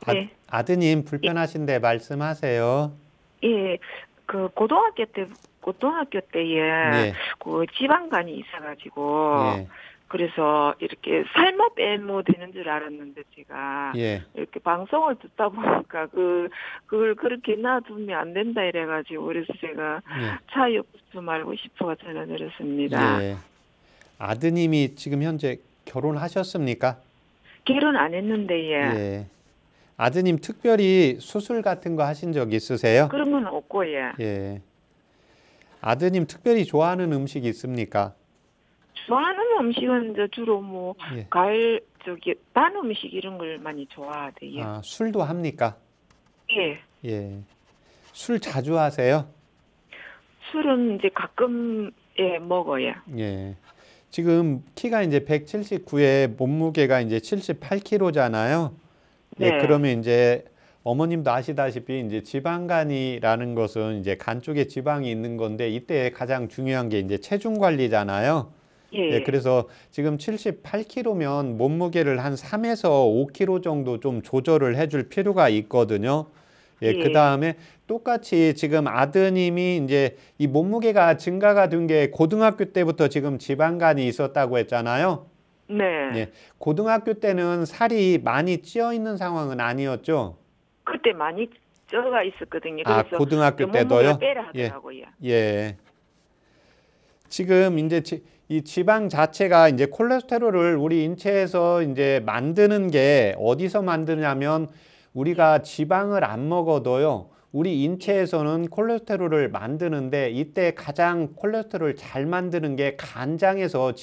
네. 아드님 불편하신데 말씀하세요. 예, 그 고등학교 때에 네. 그 지방간이 있어가지고 예. 그래서 이렇게 살만 빼면 되는 줄 알았는데 제가 예. 이렇게 방송을 듣다 보니까 그걸 그렇게 놔두면 안 된다 이래가지고 그래서 제가 차이op 좀 알고 싶어서 전화드렸습니다. 예. 아드님이 지금 현재 결혼하셨습니까? 결혼 안 했는데 예. 아드님 특별히 수술 같은 거 하신 적 있으세요? 그런 건 없고 예. 아드님 특별히 좋아하는 음식 있습니까? 좋아하는 음식은 이제 주로 뭐 과일 단 음식 이런 걸 많이 좋아하대요. 술도 합니까? 예. 예. 술 자주 하세요? 술은 이제 가끔 먹어요. 예. 지금 키가 이제 179에 몸무게가 이제 78kg잖아요. 네. 예, 그러면 이제 어머님도 아시다시피 이제 지방간이라는 것은 이제 간 쪽에 지방이 있는 건데 이때 가장 중요한 게 이제 체중 관리잖아요. 예, 그래서 지금 78kg면 몸무게를 한 3에서 5kg 정도 좀 조절을 해줄 필요가 있거든요. 그 다음에 똑같이 지금 아드님이 이제 이 몸무게가 증가가 된 게 고등학교 때부터 지금 지방간이 있었다고 했잖아요. 네. 예, 고등학교 때는 살이 많이 찌어 있는 상황은 아니었죠? 그때 많이 쪄가 있었거든요. 그래서 고등학교 때도요? 빼라 하더라고요. 예. 지금 이제 이 지방 자체가 이제 콜레스테롤을 우리 인체에서 이제 만드는 게 어디서 만드냐면 우리가 지방을 안 먹어도요. 우리 인체에서는 콜레스테롤을 만드는데 이때 가장 콜레스테롤을 잘 만드는 게 간장에서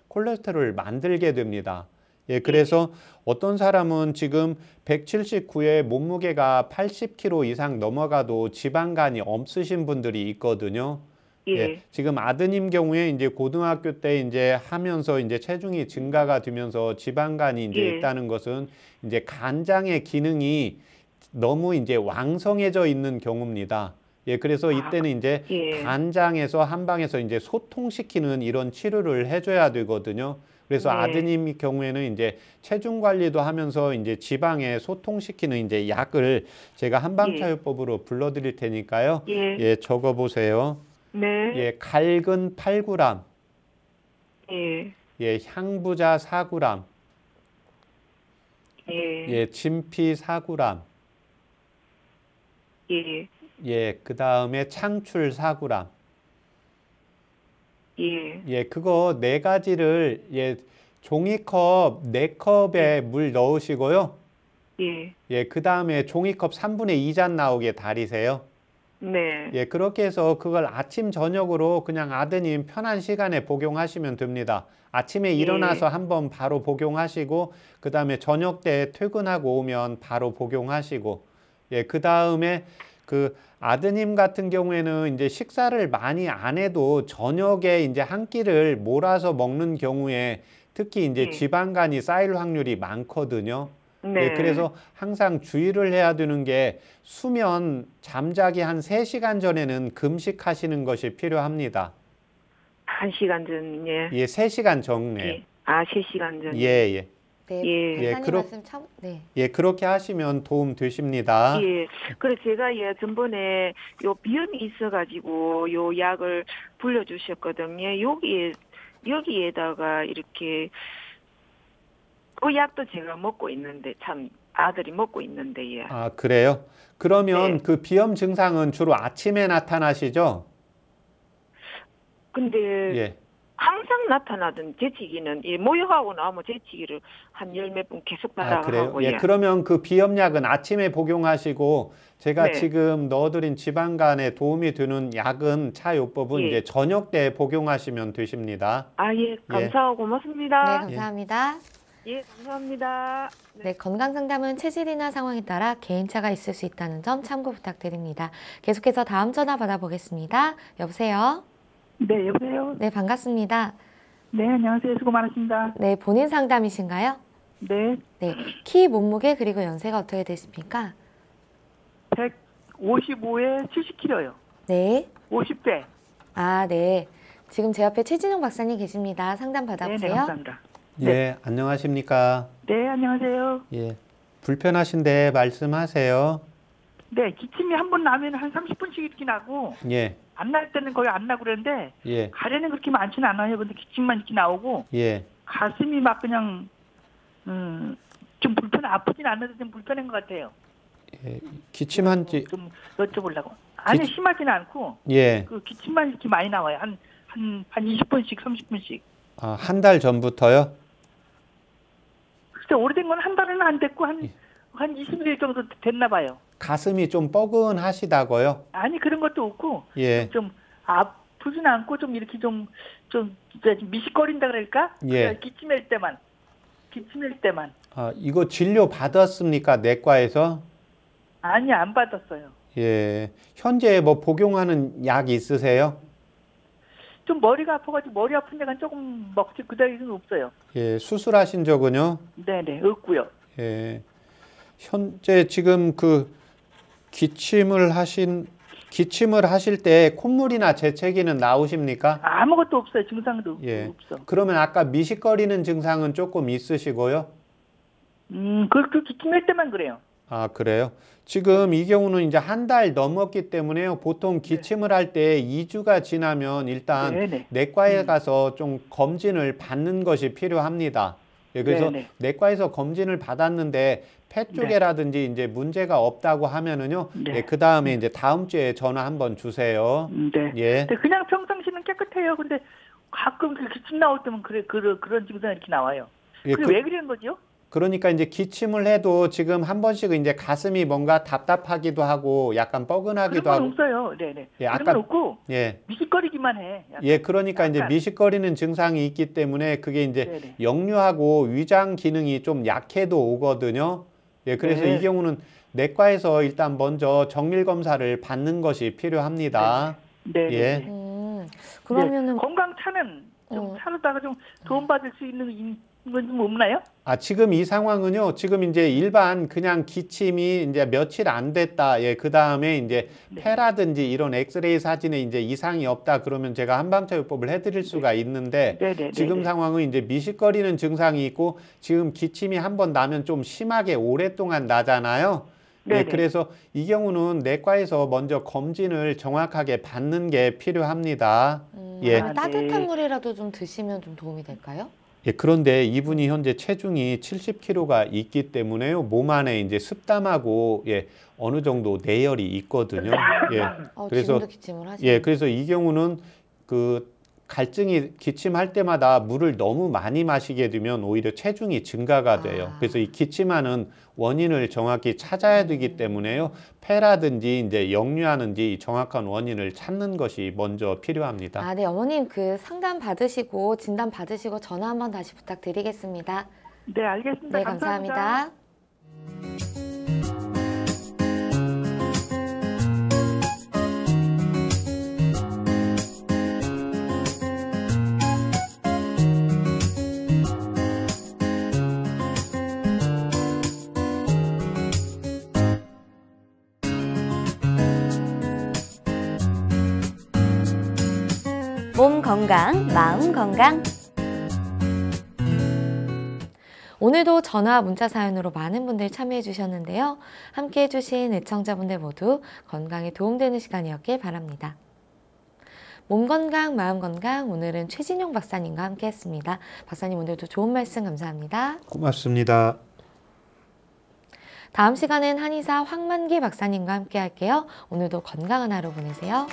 콜레스테롤을 만들게 됩니다. 예, 그래서 어떤 사람은 지금 179에 몸무게가 80kg 이상 넘어가도 지방간이 없으신 분들이 있거든요. 예. 예, 지금 아드님 경우에 이제 고등학교 때 이제 하면서 이제 체중이 증가가 되면서 지방간이 이제 예. 있다는 것은 이제 간장의 기능이 너무 이제 왕성해져 있는 경우입니다. 예, 그래서 이때는 이제 예. 간장에서 한방에서 이제 소통시키는 이런 치료를 해줘야 되거든요. 그래서 네. 아드님 경우에는 이제 체중 관리도 하면서 이제 지방에 소통시키는 이제 약을 제가 한방차요법으로 불러드릴 테니까요. 예. 예, 적어보세요. 네. 예, 갈근 8g, 예. 예, 향부자 4g, 예. 예, 진피 4g, 예. 예, 그 다음에 창출 4g. 예. 예, 그거 네 가지를 예, 종이컵 4컵에 물 넣으시고요. 예. 예, 그 다음에 종이컵 3분의 2잔 나오게 달이세요. 네. 예, 그렇게 해서 그걸 아침 저녁으로 그냥 아드님 편한 시간에 복용하시면 됩니다. 아침에 일어나서 한번 바로 복용하시고 그 다음에 저녁 때 퇴근하고 오면 바로 복용하시고 예, 그 다음에 그 아드님 같은 경우에는 이제 식사를 많이 안 해도 저녁에 이제 한 끼를 몰아서 먹는 경우에 특히 이제 지방간이 쌓일 확률이 많거든요. 네. 예, 그래서 항상 주의를 해야 되는 게 수면 잠자기 한 3시간 전에는 금식하시는 것이 필요합니다. 1시간 전, 예. 예, 3시간 전에. 예. 아, 3시간 전. 예, 예. 네, 예. 박사님 예, 말씀 참, 네. 예, 그렇게 하시면 도움 되십니다. 예. 그래 제가 예 전번에 요 비염이 있어가지고 요 약을 불려주셨거든요. 여기에다가 이렇게 그 약도 제가 먹고 있는데 참 아들이 먹고 있는데 예. 아, 그래요? 그러면 네. 그 비염 증상은 주로 아침에 나타나시죠? 근데 예. 항상 나타나던 재채기는 이 모욕하고 나오면 재채기를 한 열 몇 번 계속 아, 그래요? 받아가고 예, 그러면 그 비염약은 아침에 복용하시고 제가 네. 지금 넣어드린 지방간에 도움이 되는 약은 차요법은 예. 이제 저녁 때 복용하시면 되십니다. 아, 예, 감사하고 네, 고맙습니다. 감사합니다. 예, 감사합니다. 네, 건강 상담은 체질이나 상황에 따라 개인차가 있을 수 있다는 점 참고 부탁드립니다. 계속해서 다음 전화 받아보겠습니다. 여보세요? 네, 여보세요? 네, 반갑습니다. 네, 안녕하세요. 수고 많으십니다. 네, 본인 상담이신가요? 네, 네, 키, 몸무게, 그리고 연세가 어떻게 되십니까? 155에 70kg요. 네. 50대. 아, 네. 지금 제 옆에 최진용 박사님 계십니다. 상담 네, 네, 받아보세요. 감사합니다. 예, 안녕하십니까? 네, 안녕하세요. 예. 불편하신데 말씀하세요. 네, 기침이 한 번 나면 한 30분씩 이렇게 나고, 예. 안 날 때는 거의 안 나고 그러는데, 예. 가래는 그렇게 많지는 않아요. 근데 기침만 이렇게 나오고, 예. 가슴이 막 그냥, 좀 아프진 않아도 좀 불편한 것 같아요. 예. 기침한 지 좀 여쭤보려고. 아니, 심하지는 않고, 예. 그 기침만 이렇게 많이 나와요. 한 20분씩, 30분씩. 아, 한 달 전부터요? 글쎄, 오래된 건 한 달은 안 됐고, 한 20일 정도 됐나 봐요. 가슴이 좀 뻐근하시다고요? 아니, 그런 것도 없고, 예. 좀 아프진 않고, 좀 이렇게 좀 미식거린다 그럴까? 예. 기침할 때만. 아, 이거 진료 받았습니까? 내과에서? 아니, 안 받았어요. 예. 현재 뭐 복용하는 약 있으세요? 좀 머리가 아파가지고, 머리 아픈 데가 조금 먹지, 그 다음에는 없어요. 예. 수술하신 적은요? 네네, 없고요. 예. 현재 지금 그 기침을 하실 때 콧물이나 재채기는 나오십니까? 아무것도 없어요. 증상도 예. 없어. 그러면 아까 미식거리는 증상은 조금 있으시고요? 그 기침할 때만 그래요. 아, 그래요? 지금 이 경우는 이제 한 달 넘었기 때문에요. 보통 기침을 할 때 2주가 지나면 일단 네네. 내과에 가서 좀 검진을 받는 것이 필요합니다. 예, 그래서 네네. 내과에서 검진을 받았는데 폐 쪽에라든지 이제 문제가 없다고 하면은요. 네. 예, 그 다음에 이제 다음 주에 전화 한번 주세요. 네. 예. 근데 그냥 평상시는 깨끗해요. 근데 가끔 그 기침 나올 때면 그런 증상이 이렇게 나와요. 예, 그게 왜 그러는 거죠? 그러니까 이제 기침을 해도 지금 한 번씩 이제 가슴이 뭔가 답답하기도 하고 약간 뻐근하기도 그런 하고. 건 없어요. 네네. 예, 그런 건 없고 예. 미식거리기만 해. 약간. 예, 그러니까 이제 약간. 미식거리는 증상이 있기 때문에 그게 이제 네네. 역류하고 위장 기능이 좀 약해도 오거든요. 예, 그래서 네. 이 경우는 내과에서 일단 먼저 정밀 검사를 받는 것이 필요합니다. 네네. 예. 그러면은 건강차는 좀 차로다가 좀 도움받을 수 있는 건 좀 없나요? 아, 지금 이 상황은요, 지금 이제 일반 그냥 기침이 이제 며칠 안 됐다. 예, 그 다음에 이제 폐라든지 이런 엑스레이 사진에 이제 이상이 없다. 그러면 제가 한방차요법을 해드릴 수가 있는데, 지금 상황은 이제 미식거리는 증상이 있고, 지금 기침이 한 번 나면 좀 심하게 오랫동안 나잖아요. 네, 그래서 이 경우는 내과에서 먼저 검진을 정확하게 받는 게 필요합니다. 예. 따뜻한 물이라도 좀 드시면 좀 도움이 될까요? 예, 그런데 이분이 현재 체중이 70kg가 있기 때문에요. 몸 안에 이제 습담하고 예, 어느 정도 내열이 있거든요. 예. 그래서 지금도 기침을 하시네요. 예, 그래서 이 경우는 그 갈증이 기침할 때마다 물을 너무 많이 마시게 되면 오히려 체중이 증가가 돼요. 그래서 이 기침하는 원인을 정확히 찾아야 되기 때문에요. 폐라든지 이제 역류하는지 정확한 원인을 찾는 것이 먼저 필요합니다. 네, 어머님 그 상담 받으시고 진단 받으시고 전화 한번 다시 부탁드리겠습니다. 네, 알겠습니다. 네, 감사합니다. 감사합니다. 몸 건강, 마음 건강. 오늘도 전화, 문자 사연으로 많은 분들 참여해 주셨는데요. 함께 해주신 애청자분들 모두 건강에 도움되는 시간이었길 바랍니다. 몸 건강, 마음 건강, 오늘은 최진용 박사님과 함께 했습니다. 박사님 오늘도 좋은 말씀 감사합니다. 고맙습니다. 다음 시간엔 한의사 황만기 박사님과 함께 할게요. 오늘도 건강한 하루 보내세요.